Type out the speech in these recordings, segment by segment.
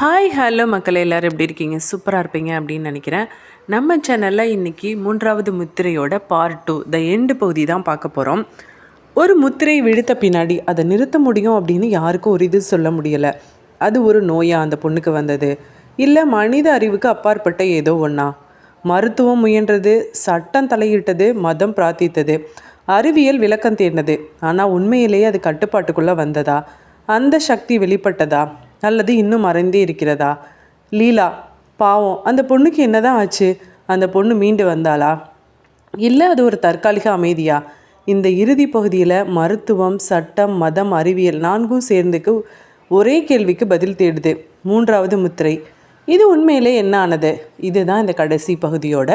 Hi hello மக்களே, எல்லோரும் எப்படி இருக்கீங்க? சூப்பராக இருப்பீங்க அப்படின்னு நினைக்கிறேன். நம்ம சேனலில் இன்றைக்கி 3வது முத்திரையோட பார்ட் 2 த எண்டு பகுதி தான் பார்க்க போகிறோம். ஒரு முத்திரை விழுத்த பின்னாடி அதை நிறுத்த முடியும் அப்படின்னு யாருக்கும் ஒரு இது சொல்ல முடியலை. அது ஒரு நோயாக அந்த பொண்ணுக்கு வந்தது, இல்லை மனித அறிவுக்கு அப்பாற்பட்ட ஏதோ ஒன்றா? மருத்துவம் முயன்றது, சட்டம் தலையிட்டது, மதம் பிரார்த்தித்தது, அறிவியல் விளக்கம் தேடினது. ஆனால் உண்மையிலேயே அது கட்டுப்பாட்டுக்குள்ளே வந்ததா? அந்த சக்தி வெளிப்பட்டதா அல்லது இன்னும் மறைந்தே இருக்கிறதா? லீலா பாவம், அந்த பொண்ணுக்கு என்னதான் ஆச்சு? அந்த பொண்ணு மீண்டு வந்தாளா, இல்லை அது ஒரு தற்காலிக அமைதியா? இந்த இறுதி பகுதியில் மருத்துவம், சட்டம், மதம், அறிவியல் நான்கும் சேர்ந்துக்கு ஒரே கேள்விக்கு பதில் தேடுது. 3வது முத்திரை. இது உண்மையிலே என்ன ஆனது? இதுதான் இந்த கடைசி பகுதியோட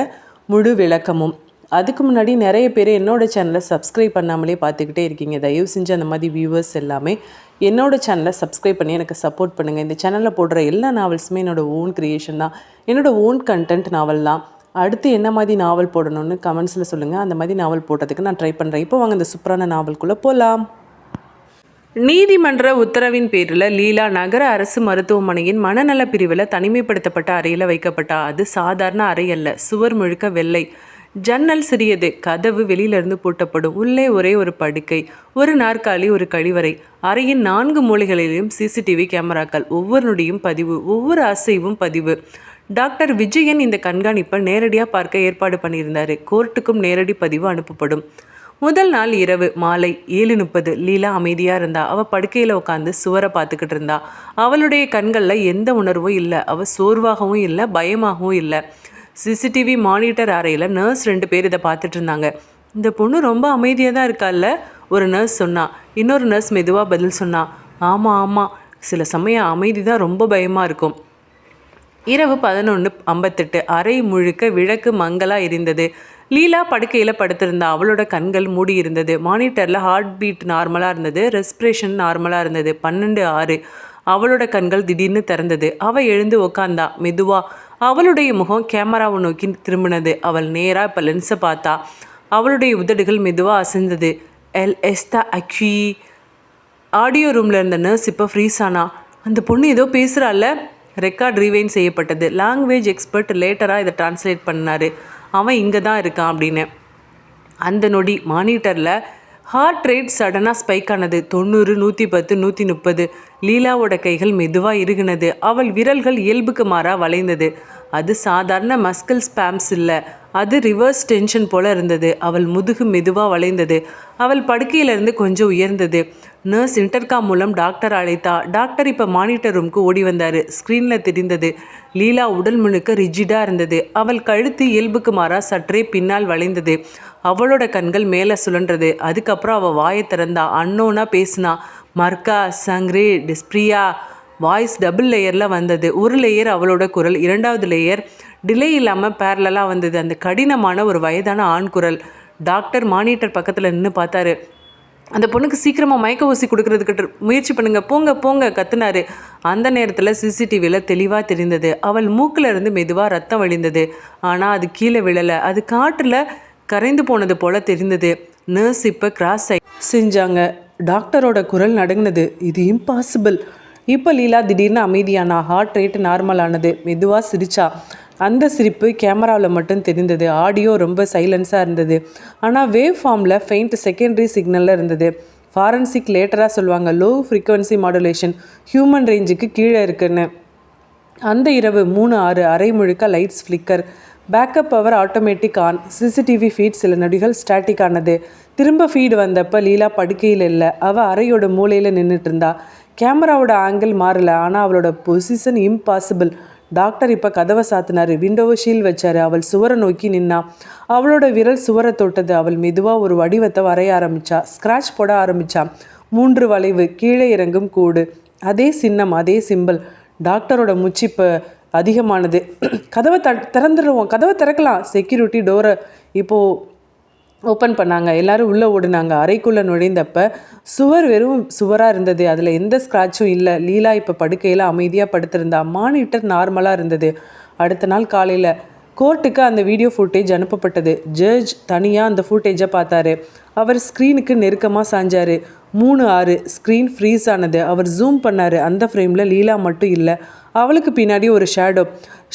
முழு விளக்கமும். அதுக்கு முன்னாடி நிறைய பேர் என்னோடய சேனலை சப்ஸ்கிரைப் பண்ணாமலே பார்த்துக்கிட்டே இருக்கீங்க. தயவு செஞ்சு அந்த மாதிரி வியூவர்ஸ் எல்லாமே என்னோடய சேனலை சப்ஸ்கிரைப் பண்ணி எனக்கு சப்போர்ட் பண்ணுங்கள். இந்த சேனலில் போடுற எல்லா நாவல்ஸுமே என்னோடய ஓன் க்ரியேஷன் தான், என்னோடய ஓன் கண்டென்ட் நாவல் தான். அடுத்து என்ன மாதிரி நாவல் போடணும்னு கமெண்ட்ஸில் சொல்லுங்கள். அந்த மாதிரி நாவல் போடுறதுக்கு நான் ட்ரை பண்ணுறேன். இப்போ வாங்க இந்த சூப்பரான நாவல்குள்ளே போகலாம். நீதிமன்ற உத்தரவின் பேரில் லீலா நகர அரசு மருத்துவமனையின் மனநல பிரிவில் தனிமைப்படுத்தப்பட்ட அறையில் வைக்கப்பட்டா. அது சாதாரண அறை அல்ல. சுவர் முழுக்க வெள்ளை, ஜன்னல் சிறியது, கதவு வெளியிலிருந்து பூட்டப்படும். உள்ளே ஒரே ஒரு படுக்கை, ஒரு நாற்காலி, ஒரு கழிவறை. அறையின் 4 மூலைகளிலும் சிசிடிவி கேமராக்கள். ஒவ்வொரு நொடியும் பதிவு, ஒவ்வொரு அசைவும் பதிவு. டாக்டர் விஜயன் இந்த கண்காணிப்பை நேரடியாக பார்க்க ஏற்பாடு பண்ணியிருந்தார். கோர்ட்டுக்கும் நேரடி பதிவு அனுப்பப்படும். முதல் நாள் இரவு மாலை 7:30 லீலா அமைதியாக இருந்தா. அவள் படுக்கையில் உட்காந்து சுவரை பார்த்துக்கிட்டு இருந்தா. அவளுடைய கண்களில் எந்த உணர்வும் இல்லை. அவள் சோர்வாகவும் இல்லை, பயமாகவும் இல்லை. சிசிடிவி மானிட்டர் அறையில் நர்ஸ் 2 பேர் இதை பார்த்துட்டு இருந்தாங்க. இந்த பொண்ணு ரொம்ப அமைதியாக தான் இருக்கால்ல, ஒரு நர்ஸ் சொன்னா. இன்னொரு நர்ஸ் மெதுவாக பதில் சொன்னா, ஆமாம் ஆமாம், சில சமயம் அமைதி தான் ரொம்ப பயமாக இருக்கும். இரவு 11:58 அறை முழுக்க விளக்கு மங்கலாக எரிந்தது. லீலா படுக்கையில் படுத்திருந்தா. அவளோட கண்கள் மூடி இருந்தது. மானிட்டரில் ஹார்ட் பீட் நார்மலாக இருந்தது, ரெஸ்பிரேஷன் நார்மலாக இருந்தது. 12:06 அவளோட கண்கள் திடீர்னு திறந்தது. அவள் எழுந்து உக்காந்தா. மெதுவாக அவளுடைய முகம் கேமராவை நோக்கி திரும்பினது. அவள் நேராக இப்போ லென்ஸை பார்த்தா. அவளுடைய உதடுகள் மெதுவாக அசைந்தது. L எஸ்தா argue. ஆடியோ ரூமில் இருந்த நர்ஸ் இப்போ ஃப்ரீஸ் ஆனா. அந்த பொண்ணு ஏதோ பேசுகிறாள்ல. ரெக்கார்ட் ரீவைன் செய்யப்பட்டது. லாங்குவேஜ் எக்ஸ்பர்ட் லேட்டராக இதை டிரான்ஸ்லேட் பண்ணார். அவன் இங்கே தான் இருக்கான் அப்படின்னு. அந்த நொடி மானிட்டரில் ஹார்ட் ரேட் சடனாக ஸ்பைக் ஆனது. 90, 110, 130. லீலாவோட கைகள் மெதுவாக இறுகினது. அவள் விரல்கள் இயல்புக்கு மாறாக வளைந்தது. அது சாதாரண மஸ்கல் ஸ்பாம்ஸ் இல்லை, அது ரிவர்ஸ் டென்ஷன் போல இருந்தது. அவள் முதுகு மெதுவாக வளைந்தது. அவள் படுக்கையிலிருந்து கொஞ்சம் உயர்ந்தது. நர்ஸ் இன்டர்காம் மூலம் டாக்டர் அழைத்தா. டாக்டர் இப்போ மானிட்டர் ரூமுக்கு ஓடி வந்தார். ஸ்க்ரீனில் தெரிந்தது. லீலா உடல் முழுக்க ரிஜிடாக இருந்தது. அவள் கழுத்து இயல்புக்கு மாறாக சற்றே பின்னால் வளைந்தது. அவளோட கண்கள் மேலே சுழன்றது. அதுக்கப்புறம் அவள் வாயை திறந்தா. அன்னோனா பேசினா. மர்கா சங்ரே டிஸ்பிரியா. வாய்ஸ் டபுள் லேயரில் வந்தது. ஒரு லேயர் அவளோட குரல், 2வது லேயர் டிலே இல்லாமல் பேரலாக வந்தது. அந்த கடினமான ஒரு வயதான ஆண் குரல். டாக்டர் மானிட்டர் பக்கத்தில் நின்று பார்த்தாரு. அந்த பொண்ணுக்கு சீக்கிரமாக மயக்க ஊசி கொடுக்கறதுக்கு முயற்சி பண்ணுங்க, போங்க போங்க கத்துனாரு. அந்த நேரத்தில் சிசிடிவியில் தெளிவாக தெரிந்தது. அவள் மூக்கில் இருந்து மெதுவாக ரத்தம் வழிந்தது. ஆனால் அது கீழே விழலை. அது காற்றில் கரைந்து போனது போல தெரிந்தது. நர்ஸ் இப்போ கிராஸ் செஞ்சாங்க. டாக்டரோட குரல் நடுங்கினது. இது இம்பாசிபிள். இப்போ லீலா திடீர்னு அமைதியானா. Heart rate நார்மலானது. மெதுவாக சிரிச்சா. அந்த சிரிப்பு கேமராவில் மட்டும் தெரிந்தது. ஆடியோ ரொம்ப சைலன்ஸாக இருந்தது. ஆனால் வேவ் ஃபார்மில் ஃபெயிண்ட் செகண்டரி சிக்னலில் இருந்தது. ஃபாரன்சிக் லேட்டராக சொல்லுவாங்க லோ ஃப்ரீக்வன்சி மாடுலேஷன் ஹியூமன் ரேஞ்சுக்கு கீழே இருக்குன்னு. அந்த இரவு 3:06 அரை முழுக்க lights flicker. Backup power automatic on. CCTV feed சில நொடிகள் ஸ்டாட்டிக் ஆனது. திரும்ப ஃபீடு வந்தப்போ லீலா படுக்கையில் இல்லை. அவள் அறையோட மூலையில் நின்றுட்டு இருந்தா. கேமராவோட ஆங்கிள் மாறலை, ஆனால் அவளோட பொசிஷன் இம்பாசிபிள். டாக்டர் இப்போ கதவை சாத்தினார். விண்டோவை ஷீல் வச்சார். அவள் சுவரை நோக்கி நின்னா. அவளோட விரல் சுவரை தொட்டது. அவள் மெதுவாக ஒரு வடிவத்தை வரைய ஆரம்பித்தா. ஸ்க்ராட்ச் போட ஆரம்பித்தா. 3 வளைவு, கீழே இறங்கும் கூடு, அதே சின்னம், அதே சிம்பிள். டாக்டரோட மூச்சு இப்போ அதிகமானது. கதவை திறந்துடுவோம், கதவை திறக்கலாம். செக்யூரிட்டி டோரை இப்போது ஓப்பன் பண்ணாங்க. எல்லோரும் உள்ளே ஓடினாங்க. அறைக்குள்ளே நுழைந்தப்போ சுவர் வெறும் சுவராக இருந்தது. அதில் எந்த ஸ்க்ராட்சும் இல்லை. லீலா இப்போ படுக்கையில் அமைதியாக படுத்திருந்தா. மானிட்டர் நார்மலாக இருந்தது. அடுத்த நாள் காலையில் கோர்ட்டுக்கு அந்த வீடியோ ஃபுட்டேஜ் அனுப்பப்பட்டது. ஜட்ஜ் தனியாக அந்த ஃபுட்டேஜை பார்த்தாரு. அவர் ஸ்க்ரீனுக்கு நெருக்கமாக சாஞ்சார். 3:06 ஸ்க்ரீன் ஃப்ரீஸ் ஆனது. அவர் ஜூம் பண்ணார். அந்த ஃப்ரேமில் லீலா மட்டும் இல்லை, அவளுக்கு பின்னாடி ஒரு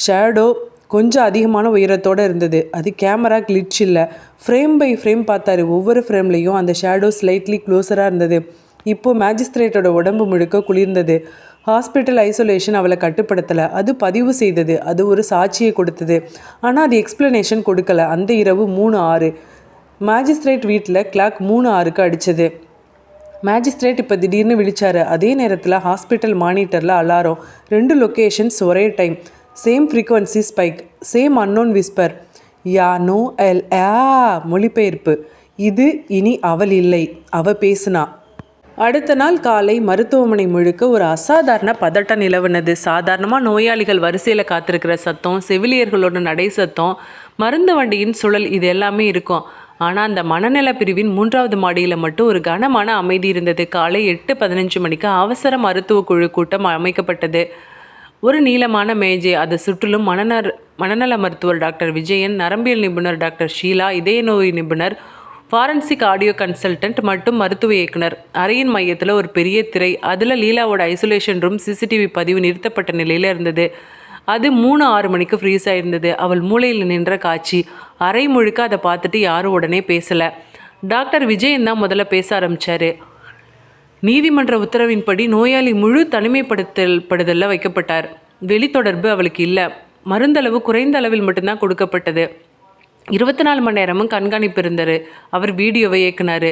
ஷேடோ கொஞ்சம் அதிகமான உயரத்தோடு இருந்தது. அது கேமரா கிளிட்ச் இல்லை. ஃப்ரேம் பை ஃப்ரேம் பார்த்தாரு. ஒவ்வொரு ஃப்ரேம்லேயும் அந்த ஷேடோ ஸ்லைட்லி க்ளோஸராக இருந்தது. இப்போது மேஜிஸ்ட்ரேட்டோட உடம்பு முழுக்க குளிர்ந்தது. ஹாஸ்பிட்டல் ஐசோலேஷன் அவளை கட்டுப்படுத்தலை. அது பதிவு செய்தது. அது ஒரு சாட்சியை கொடுத்தது. ஆனால் அது எக்ஸ்ப்ளனேஷன் கொடுக்கல. அந்த இரவு 3:06 மேஜிஸ்ட்ரேட் வீட்டில் கிளாக் 3:06க்கு அடித்தது. மேஜிஸ்ட்ரேட் இப்போ திடீர்னு விழிச்சாரு. அதே நேரத்தில் ஹாஸ்பிட்டல் மானிட்டரில் அலாரம். 2 லொக்கேஷன்ஸ் ஒரே time. Same frequency spike. Same unknown whisper. யா நோ எல் ஆ மொழிபெயர்ப்பு. இது இனி அவள் இல்லை. அவ பேசுனா. அடுத்த நாள் காலை மருத்துவமனை முழுக்க ஒரு அசாதாரண பதட்டம் நிலவுனது. சாதாரணமாக நோயாளிகள் வரிசையில் காத்திருக்கிற சத்தம், செவிலியர்களோட நடை சத்தம், மருந்து வண்டியின் சுழல், இது எல்லாமே இருக்கும். ஆனால் அந்த மனநல பிரிவின் 3வது மாடியில் மட்டும் ஒரு கனமான அமைதி இருந்தது. காலை 8:15 மணிக்கு அவசர மருத்துவ குழு கூட்டம் அமைக்கப்பட்டது. ஒரு நீளமான மேஜை, அதை சுற்றிலும் மனநல மருத்துவர் டாக்டர் விஜயன், நரம்பியல் நிபுணர் டாக்டர் ஷீலா, இதய நோய் நிபுணர், ஃபாரன்சிக் ஆடியோ கன்சல்டன்ட் மற்றும் மருத்துவ இயக்குனர். அறையின் மையத்தில் ஒரு பெரிய திரை. அதில் லீலாவோட ஐசோலேஷன் ரூம் சிசிடிவி பதிவு நிறுத்தப்பட்ட நிலையில் இருந்தது. அது 3:06 மணிக்கு ஃப்ரீஸ் ஆகிருந்தது. அவள் மூளையில் நின்ற காட்சி. அறை முழுக்க அதை பார்த்துட்டு யாரும் உடனே பேசலை. டாக்டர் விஜயன் தான் முதல்ல பேச ஆரம்பித்தார். நீதிமன்ற உத்தரவின்படி நோயாளி முழு தனிமைப்படுத்தலில் வைக்கப்பட்டார். வெளித்தொடர்பு அவளுக்கு இல்லை. மருந்தளவு குறைந்த அளவில் மட்டும்தான் கொடுக்கப்பட்டது. 24 மணி நேரமும் கண்காணிப்பு இருந்தார். அவர் வீடியோவை இயக்குனார்.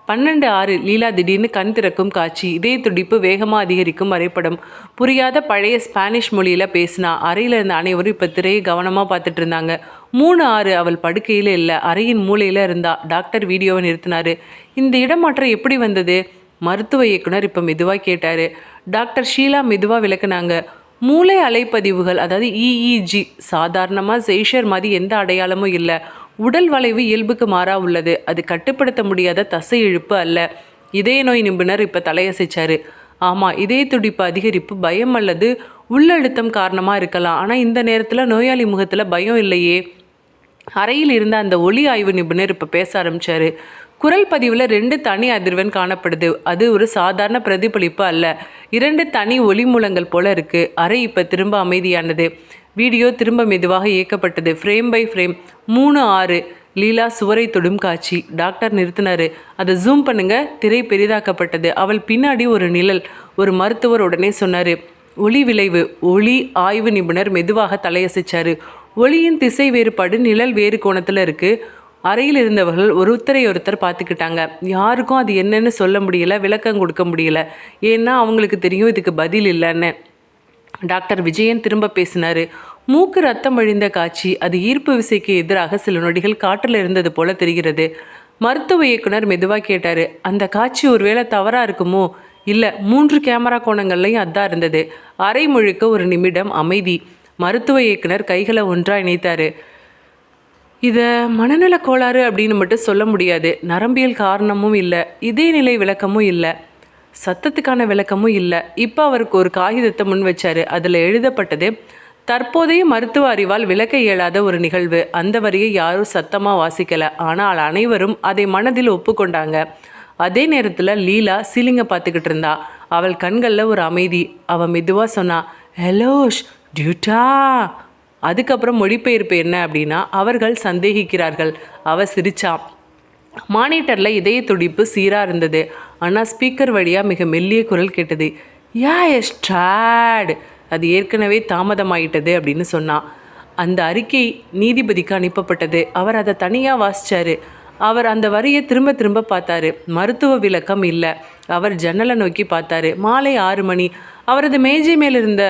12:06 லீலா திடீர்னு கண் திறக்கும் காட்சி. இதய துடிப்பு வேகமாக அதிகரிக்கும் வரைபடம். புரியாத பழைய ஸ்பானிஷ் மொழியில் பேசினா. அறையில் இருந்த அனைவரும் இப்போ திரையை கவனமாக பார்த்துட்டு இருந்தாங்க. 3:06 அவள் படுக்கையில் இல்லை, அறையின் மூலையில் இருந்தா. டாக்டர் வீடியோவை நிறுத்தினார். இந்த இடமாற்றம் எப்படி வந்தது? மருத்துவ இயக்குனர் இப்போ மெதுவாக கேட்டார். டாக்டர் ஷீலா மெதுவாக விளக்குனாங்க. மூளை அலைப்பதிவுகள், அதாவது EEG, சாதாரணமாக சேஷர் மாதிரி எந்த அடையாளமும் இல்லை. உடல் வளைவு இயல்புக்கு மாறா உள்ளது. அது கட்டுப்படுத்த முடியாத தசை இழுப்பு அல்ல. இதய நோய் நிபுணர் இப்போ தலையசைச்சார். ஆமாம், இதய துடிப்பு அதிகரிப்பு பயம் அல்லது உள்ளழுத்தம் காரணமாக இருக்கலாம். ஆனால் இந்த நேரத்தில் நோயாளி முகத்தில் பயம் இல்லையே. அறையில் இருந்த அந்த ஒலி ஆய்வு நிபுணர் இப்போ பேச ஆரம்பித்தார். குரல் பதிவில் 2 தனி அதிர்வெண் காணப்படுது. அது ஒரு சாதாரண பிரதிபலிப்பு அல்ல. 2 தனி ஒலி மூலங்கள் போல இருக்கு. அறை இப்போ திரும்ப அமைதியானது. வீடியோ திரும்ப மெதுவாக இயக்கப்பட்டது. Frame by frame. 3:06 லீலா சுவரை தொடும் காட்சி. டாக்டர் நிறுத்தினார். அதை ஜூம் பண்ணுங்க. திரை பெரிதாக்கப்பட்டது. அவள் பின்னாடி ஒரு நிழல். ஒரு மருத்துவர் உடனே சொன்னார். ஒளி விளைவு. ஒளி ஆய்வு நிபுணர் மெதுவாக தலையசைச்சார். ஒளியின் திசை வேறுபாடு நிழல் வேறு கோணத்தில் இருக்குது. அறையில் இருந்தவர்கள் ஒருத்தர் பார்த்துக்கிட்டாங்க. யாருக்கும் அது என்னன்னு சொல்ல முடியல, விளக்கம் கொடுக்க முடியல. ஏன்னா அவங்களுக்கு தெரியும் இதுக்கு பதில் இல்லைன்னு. டாக்டர் விஜயன் திரும்ப பேசினார். மூக்கு ரத்தம் வழிந்த காட்சி. அது ஈர்ப்பு விசைக்கு எதிராக சில நொடிகள் காற்றில் இருந்தது போல தெரிகிறது. மருத்துவ இயக்குனர் மெதுவாக கேட்டார். அந்த காட்சி ஒருவேளை தவறாக இருக்குமோ? இல்லை, 3 கேமரா கோணங்கள்லையும் அதான் இருந்தது. அறை முழுக்க ஒரு நிமிடம் அமைதி. மருத்துவ இயக்குனர் கைகளை ஒன்றாக இணைத்தார். இதை மனநல கோளாறு அப்படின்னு மட்டும் சொல்ல முடியாது. நரம்பியல் காரணமும் இல்லை, இதயநிலை விளக்கமும் இல்லை, சத்தத்துக்கான விளக்கமும் இல்லை. இப்போ அவருக்கு ஒரு காகிதத்தை முன் வச்சார். அதில் எழுதப்பட்டது, தற்போதைய மருத்துவ அறிவால் விளக்க இயலாத ஒரு நிகழ்வு. அந்த வரியை யாரும் சத்தமாக வாசிக்கலை. ஆனால் அனைவரும் அதை மனதில் ஒப்புக்கொண்டாங்க. அதே நேரத்தில் லீலா சீலிங்கை பார்த்துக்கிட்டு இருந்தா. அவள் கண்களில் ஒரு அமைதி. அவள் மெதுவாக சொன்னா, ஹலோஷ் டியூட்டா. அதுக்கப்புறம் மொழிபெயர்ப்பு என்ன அப்படின்னா, அவர்கள் சந்தேகிக்கிறார்கள். அவ சிரிச்சா. மானிட்டரில் இதய துடிப்பு சீராக இருந்தது. ஆனால் ஸ்பீக்கர் வழியாக மிக மெல்லிய குரல் கேட்டது. யா எஸ்ட்ராட். அது ஏற்கனவே தாமதமாயிட்டது அப்படின்னு சொன்னான். அந்த அறிக்கை நீதிபதிக்கு அனுப்பப்பட்டது. அவர் அதை தனியாக வாசித்தார். அவர் அந்த வரியை திரும்ப திரும்ப பார்த்தாரு. மருத்துவ விளக்கம் இல்லை. அவர் ஜன்னலை நோக்கி பார்த்தாரு. மாலை 6 மணி. அவரது மேஜை மேல் இருந்த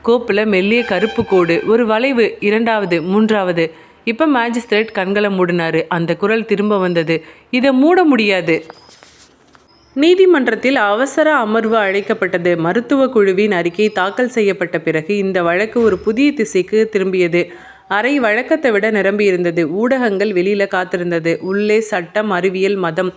கோப்பில் மெல்லிய கருப்பு கோடு, ஒரு வளைவு, 2வது, 3வது. இப்போ மேஜிஸ்ட்ரேட் கண்களை மூடினார். அந்த குரல் திரும்ப வந்தது. இதை மூட முடியாது. நீதிமன்றத்தில் அவசர அமர்வு அழைக்கப்பட்டது. மருத்துவ குழுவின் அறிக்கை தாக்கல் செய்யப்பட்ட பிறகு இந்த வழக்கு ஒரு புதிய திசைக்கு திரும்பியது. அறை வழக்கத்தை விட நிரம்பியிருந்தது. ஊடகங்கள் வெளியில் காத்திருந்தது. உள்ளே சட்டம், அறிவியல், மதம்.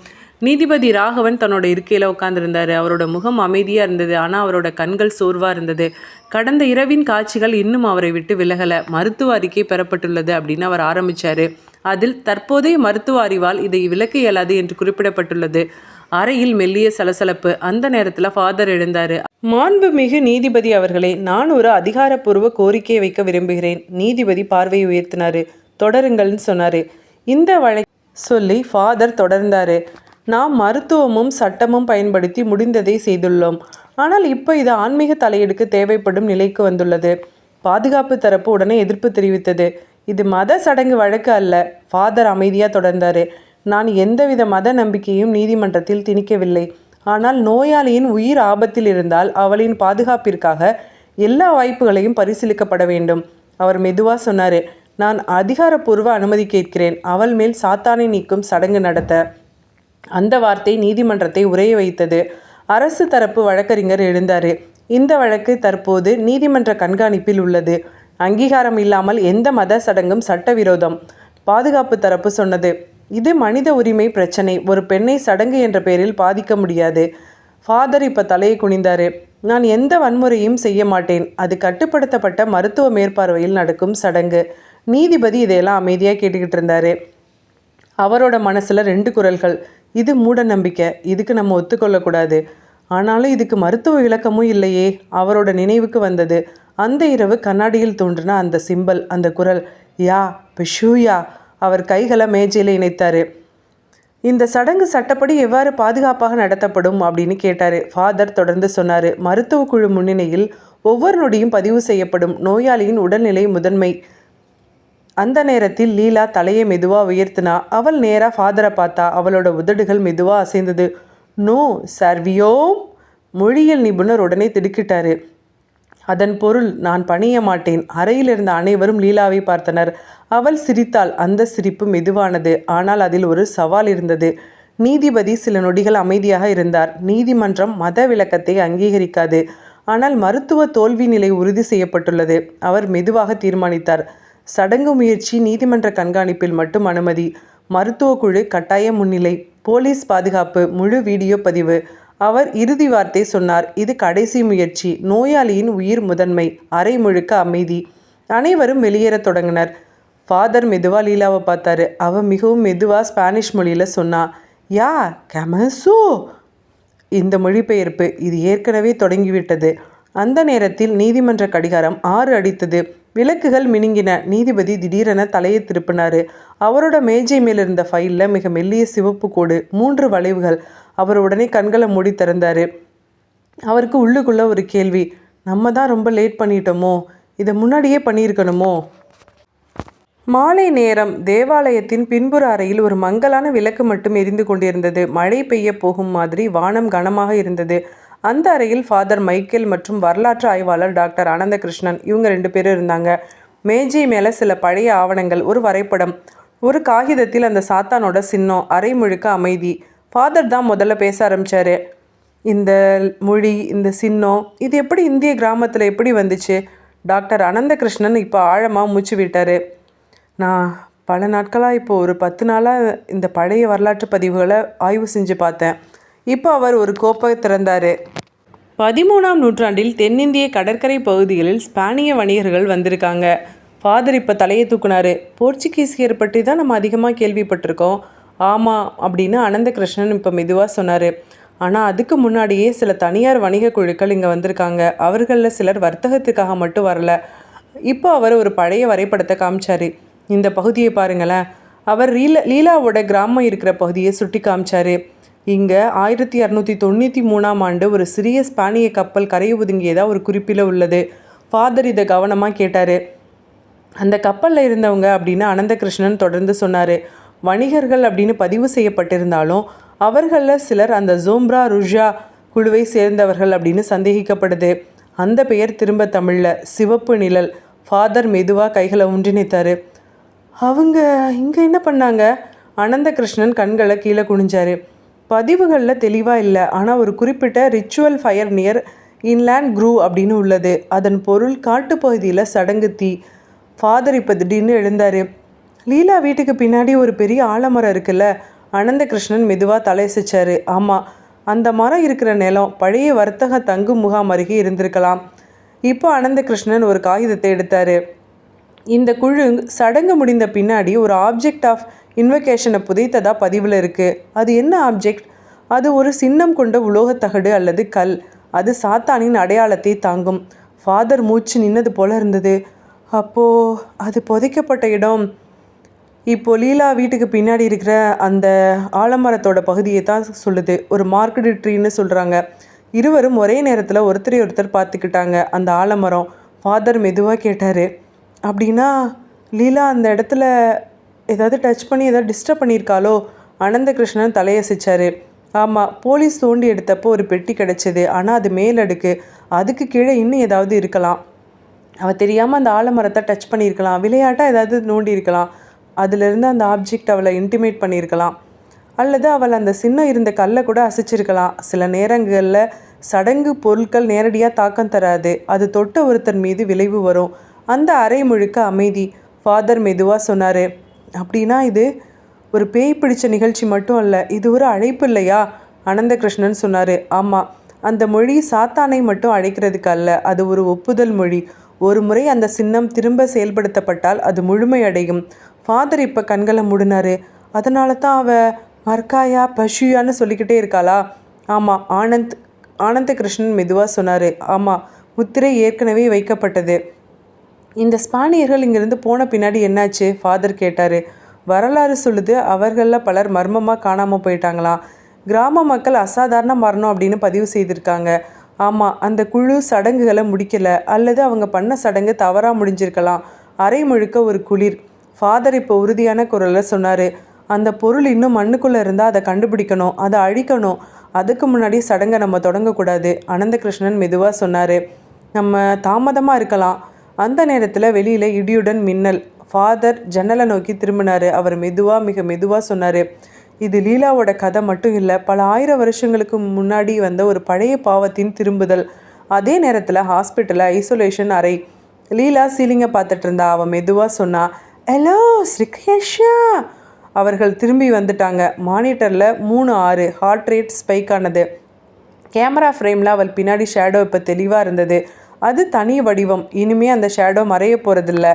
நீதிபதி ராகவன் தன்னோட இருக்கையில் உட்காந்துருந்தார். அவரோட முகம் அமைதியாக இருந்தது. ஆனால் அவரோட கண்கள் சோர்வாக இருந்தது. கடந்த இரவின் காட்சிகள் இன்னும் அவரை விட்டு விலகலை. மருத்துவ அறிக்கை பெறப்பட்டுள்ளது அப்படின்னு அவர் ஆரம்பித்தார். அதில் தற்போதைய மருத்துவ அறிவால் இதை விளக்க இயலாது என்று குறிப்பிடப்பட்டுள்ளது. அறையில் மெல்லிய சலசலப்பு. அந்த நேரத்தில் ஃபாதர் எழுந்தார். மாண்புமிகு நீதிபதி அவர்களே, நான் ஒரு அதிகாரப்பூர்வ கோரிக்கையை வைக்க விரும்புகிறேன். நீதிபதி பார்வையை உயர்த்தினார். தொடருங்கள்னு சொன்னார். இந்த வழக்கு சொல்லி ஃபாதர் தொடர்ந்தார். நாம் மருத்துவமும் சட்டமும் பயன்படுத்தி முடிந்ததை செய்துள்ளோம். ஆனால் இப்போ இது ஆன்மீக தலையீடுக்கு தேவைப்படும் நிலைக்கு வந்துள்ளது. பாதுகாப்பு தரப்பு உடனே எதிர்ப்பு தெரிவித்தது. இது மத சடங்கு வழக்கு அல்ல. ஃபாதர் அமைதியாக தொடர்ந்தார். நான் எந்தவித மத நம்பிக்கையும் நீதிமன்றத்தில் திணிக்கவில்லை. ஆனால் நோயாளியின் உயிர் ஆபத்தில் இருந்தால் அவளின் பாதுகாப்பிற்காக எல்லா வாய்ப்புகளையும் பரிசீலிக்கப்பட வேண்டும். அவர் மெதுவாக சொன்னார். நான் அதிகாரப்பூர்வ அனுமதி கேட்கிறேன். அவள் மேல் சாத்தானை நீக்கும் சடங்கு நடத்த. அந்த வார்த்தை நீதிமன்றத்தை உறைய வைத்தது. அரசு தரப்பு வழக்கறிஞர் எழுந்தார். இந்த வழக்கு தற்போது நீதிமன்ற கண்காணிப்பில் உள்ளது. அங்கீகாரம் இல்லாமல் எந்த மத சடங்கும் சட்டவிரோதம். பாதுகாப்பு தரப்பு சொன்னது. இது மனித உரிமை பிரச்சனை. ஒரு பெண்ணை சடங்கு என்ற பெயரில் பாதிக்க முடியாது. ஃபாதர் இப்போ தலையை குனிந்தார். நான் எந்த வன்முறையும் செய்ய மாட்டேன். அது கட்டுப்படுத்தப்பட்ட மருத்துவ மேற்பார்வையில் நடக்கும் சடங்கு. நீதிபதி இதையெல்லாம் அமைதியாக கேட்டுக்கிட்டு இருந்தார். அவரோட மனசில் 2 குரல்கள். இது மூட நம்பிக்கை, இதுக்கு நம்ம ஒத்துக்கொள்ளக்கூடாது. ஆனாலும் இதுக்கு மருத்துவ விளக்கமும் இல்லையே. அவரோட நினைவுக்கு வந்தது அந்த இரவு கண்ணாடியில் தோன்றின அந்த சிம்பல், அந்த குரல், யா பிஷூயா. அவர் கைகளை மேஜையில் இணைத்தார். இந்த சடங்கு சட்டப்படி எவ்வாறு பாதுகாப்பாக நடத்தப்படும் அப்படின்னு கேட்டார். ஃபாதர் தொடர்ந்து சொன்னார். மருத்துவ குழு முன்னிலையில் ஒவ்வொரு நொடியும் பதிவு செய்யப்படும். நோயாளியின் உடல்நிலை முதன்மை. அந்த நேரத்தில் லீலா தலையை மெதுவாக உயர்த்தினா. அவள் நேராக ஃபாதரை பார்த்தா. அவளோட உதடுகள் மெதுவாக அசைந்தது. நோ சர்வியோம். மொழியியல் நிபுணர் உடனே திடுக்கிட்டார். அதன் பொருள் நான் பணிய மாட்டேன். அறையில் இருந்த அனைவரும் லீலாவை பார்த்தனர். அவள் சிரித்தாள். அந்த சிரிப்பு மெதுவானது. ஆனால் அதில் ஒரு சவால் இருந்தது. நீதிபதி சில நொடிகள் அமைதியாக இருந்தார். நீதிமன்றம் மத விளக்கத்தை அங்கீகரிக்காது. ஆனால் மருத்துவ தோல்வி நிலை உறுதி செய்யப்பட்டுள்ளது. அவர் மெதுவாக தீர்மானித்தார். சடங்கு முயற்சி நீதிமன்ற கண்காணிப்பில் மட்டும் அனுமதி. மருத்துவ குழு கட்டாய முன்னிலை. போலீஸ் பாதுகாப்பு. முழு வீடியோ பதிவு. அவர் இறுதி வார்த்தை சொன்னார். இது கடைசி முயற்சி. நோயாளியின் உயிர் முதன்மை. அறை முழுக்க அமைதி. அனைவரும் வெளியேறத் தொடங்கினர். ஃபாதர் மெதுவாக லீலாவை பார்த்தாரு. அவள் மிகவும் மெதுவாக ஸ்பானிஷ் மொழியில் சொன்னா. யா கமசோ. இந்த மொழிபெயர்ப்பு இது ஏற்கனவே தொடங்கிவிட்டது. அந்த நேரத்தில் நீதிமன்ற கடிகாரம் 6 அடித்தது. விளக்குகள் மினுங்கின. நீதிபதி திடீரென தலையை திருப்பினார். அவரோட மேஜை மேலிருந்த ஃபைலில் மிக மெல்லிய சிவப்பு கோடு, 3 வளைவுகள். அவர் உடனே கண்களை மூடி திறந்தார். அவருக்கு உள்ளுக்குள்ளே ஒரு கேள்வி. நம்ம தான் ரொம்ப லேட் பண்ணிட்டோமோ? இதை முன்னாடியே பண்ணியிருக்கணுமோ? மாலை நேரம். தேவாலயத்தின் பின்புற அறையில் ஒரு மங்கலான விளக்கு மட்டும் எரிந்து கொண்டிருந்தது. மழை பெய்ய போகும் மாதிரி வானம் கனமாக இருந்தது. அந்த அறையில் ஃபாதர் மைக்கேல் மற்றும் வரலாற்று ஆய்வாளர் டாக்டர் அனந்தகிருஷ்ணன், இவங்க 2 பேரும் இருந்தாங்க. மேஜை மேலே சில பழைய ஆவணங்கள், ஒரு வரைபடம், ஒரு காகிதத்தில் அந்த சாத்தானோட சின்னம். அறை முழுக்க அமைதி. ஃபாதர் தான் முதல்ல பேச ஆரம்பித்தார். இந்த மொழி, இந்த சின்னம், இது எப்படி இந்திய கிராமத்தில் எப்படி வந்துச்சு? டாக்டர் அனந்தகிருஷ்ணன் இப்போ ஆழமாக மூச்சு விட்டார். நான் பல நாட்களாக, இப்போ ஒரு 10 நாளாக இந்த பழைய வரலாற்று பதிவுகளை ஆய்வு செஞ்சு பார்த்தேன். இப்போ அவர் ஒரு கோப்பை திறந்தார். 13ஆம் நூற்றாண்டில் தென்னிந்திய கடற்கரை பகுதிகளில் ஸ்பானிய வணிகர்கள் வந்திருக்காங்க. ஃபாதர் இப்போ தலையை தூக்குனார். போர்ச்சுகீசியர் பற்றி தான் நம்ம அதிகமாக கேள்விப்பட்டிருக்கோம். ஆமாம் அப்படின்னு அனந்தகிருஷ்ணன் இப்போ மெதுவாக சொன்னார். ஆனால் அதுக்கு முன்னாடியே சில தனியார் வணிக குழுக்கள் இங்கே வந்திருக்காங்க. அவர்களில் சிலர் வர்த்தகத்துக்காக மட்டும் வரல. இப்போ அவர் ஒரு பழைய வரைபடத்தை காமிச்சார். இந்த பகுதியை பாருங்களேன். அவர் லீலாவோட கிராமம் இருக்கிற பகுதியை சுட்டி காமிச்சார். இங்கே 1693ஆம் ஆண்டு ஒரு சிறிய ஸ்பானிய கப்பல் கரையை ஒதுங்கியதாக ஒரு குறிப்பில் உள்ளது. ஃபாதர் இதை கவனமாக கேட்டார். அந்த கப்பலில் இருந்தவங்க அப்படின்னு அனந்தகிருஷ்ணன் தொடர்ந்து சொன்னார். வணிகர்கள் அப்படின்னு பதிவு செய்யப்பட்டிருந்தாலும் அவர்களில் சிலர் அந்த ஜோம்ப்ரா ருஜா குழுவை சேர்ந்தவர்கள் அப்படின்னு சந்தேகிக்கப்படுது. அந்த பெயர் திரும்ப தமிழில் சிவப்பு நிழல். ஃபாதர் மெதுவாக கைகளை ஒன்றிணைத்தார். அவங்க இங்கே என்ன பண்ணாங்க? அனந்தகிருஷ்ணன் கண்களை கீழே குனிஞ்சார். பதிவுகளில் தெளிவாக இல்லை. ஆனால் ஒரு குறிப்பிட்ட ritual fire near inland crew அப்படின்னு உள்ளது. அதன் பொருள் காட்டுப்பகுதியில் சடங்கு தீ. ஃபாதர் இப்போ திடீர்னு எழுந்தார். லீலா வீட்டுக்கு பின்னாடி ஒரு பெரிய ஆலமரம் இருக்குல்ல? அனந்தகிருஷ்ணன் மெதுவாக தலையசைச்சார். ஆமாம், அந்த மரம் இருக்கிற நிலம் பழைய வர்த்தக தங்கு முகாம் அருகே இருந்திருக்கலாம். இப்போ அனந்தகிருஷ்ணன் ஒரு காகிதத்தை எடுத்தார். இந்த குழு சடங்கு முடிந்த பின்னாடி ஒரு ஆப்ஜெக்ட் ஆஃப் இன்வொகேஷனை புதைத்ததாக பதிவில் இருக்குது. அது என்ன ஆப்ஜெக்ட்? அது ஒரு சின்னம் கொண்ட உலோகத்தகடு அல்லது கல். அது சாத்தானின் அடையாளத்தை தாங்கும். ஃபாதர் மூச்சு நின்னது போல இருந்தது. அப்போ அது புதைக்கப்பட்ட இடம் இப்போ லீலா வீட்டுக்கு பின்னாடி இருக்கிற அந்த ஆலமரத்தோட பகுதியை தான் சொல்லுது. ஒரு மார்க்கெட் ட்ரீன்னு சொல்கிறாங்க. இருவரும் ஒரே நேரத்தில் ஒருத்தரை ஒருத்தர் பார்த்துக்கிட்டாங்க. அந்த ஆலமரம். ஃபாதர் மெதுவாக கேட்டார், அப்படின்னா லீலா அந்த இடத்துல ஏதாவது டச் பண்ணி ஏதாவது டிஸ்டர்ப் பண்ணியிருக்காளோ? அனந்தகிருஷ்ணன் தலையசைச்சார். ஆமாம், போலீஸ் தோண்டி எடுத்தப்போ ஒரு பெட்டி கிடச்சிது. ஆனால் அது மேலடுக்கு. அதுக்கு கீழே இன்னும் ஏதாவது இருக்கலாம். அவள் தெரியாமல் அந்த ஆலமரத்தை டச் பண்ணியிருக்கலாம். விளையாட்டாக ஏதாவது நோண்டி இருக்கலாம். அதிலிருந்து அந்த ஆப்ஜெக்ட் அவளை இன்டிமேட் பண்ணியிருக்கலாம். அல்லது அவள் அந்த சின்னம் இருந்த கல்லை கூட அசைச்சிருக்கலாம். சில நேரங்களில் சடங்கு பொருட்கள் நேரடியாக தாக்கம் தராது. அது தொட்ட ஒருத்தர் மீது விளைவு வரும். அந்த அறை முழுக்க அமைதி. ஃபாதர் மெதுவாக சொன்னார், அப்படின்னா இது ஒரு பேய் பிடிச்ச நிகழ்ச்சி மட்டும் அல்ல, இது ஒரு அழைப்பு இல்லையா? அனந்தகிருஷ்ணன் சொன்னார். ஆமாம், அந்த மொழி சாத்தானை மட்டும் அழைக்கிறதுக்கு அல்ல, அது ஒரு ஒப்புதல் மொழி. ஒரு முறை அந்த சின்னம் திரும்ப செயல்படுத்தப்பட்டால் அது முழுமையடையும். ஃபாதர் இப்போ கண்களை மூடினார். அதனால தான் அவள் மர்காயா பஷுயான்னு சொல்லிக்கிட்டே இருக்காளா? ஆமாம், ஆனந்தகிருஷ்ணன் மெதுவாக சொன்னார். ஆமாம், முத்திரை ஏற்கனவே வைக்கப்பட்டது. இந்த ஸ்பானியர்கள் இங்கேருந்து போன பின்னாடி என்னாச்சு? ஃபாதர் கேட்டார். வரலாறு சொல்லுது, அவர்களில் பலர் மர்மமாக காணாமல் போயிட்டாங்களாம். கிராம மக்கள் அசாதாரண மரணம் அப்படின்னு பதிவு செய்திருக்காங்க. ஆமாம், அந்த குழு சடங்குகளை முடிக்கலை, அல்லது அவங்க பண்ண சடங்கு தவறாக முடிஞ்சிருக்கலாம். அரை முழுக்க ஒரு குளிர். ஃபாதர் இப்போ உறுதியான குரலில் சொன்னார், அந்த பொருள் இன்னும் மண்ணுக்குள்ளே இருந்தால் அதை கண்டுபிடிக்கணும், அதை அழிக்கணும். அதுக்கு முன்னாடி சடங்கை நம்ம தொடங்கக்கூடாது. அனந்தகிருஷ்ணன் மெதுவாக சொன்னார். நம்ம தாமதமாக இருக்கலாம். அந்த நேரத்தில் வெளியில் இடியுடன் மின்னல். ஃபாதர் ஜன்னலை நோக்கி திரும்பினார். அவர் மிக மெதுவாக சொன்னார், இது லீலாவோட கதை மட்டும் இல்லை, பல 1000 வருஷங்களுக்கு முன்னாடி வந்த ஒரு பழைய பாவத்தின் திரும்புதல். அதே நேரத்தில் ஹாஸ்பிட்டலில் ஐசோலேஷன் அறை. லீலா சீலிங்கை பார்த்துட்டு இருந்தா. அவள் மெதுவாக சொன்னா, ஹலோ ஸ்ரீகேஷா. அவர்கள் திரும்பி வந்துட்டாங்க. மானிட்டரில் 3-6 ஹார்ட் ரேட் ஸ்பைக் ஆனது. கேமரா ஃப்ரேமில் அவள் பின்னாடி ஷேடோ இப்போ தெளிவாக இருந்தது. அது தனி வடிவம். இனிமே அந்த ஷேடோ மறைய போகிறதில்ல.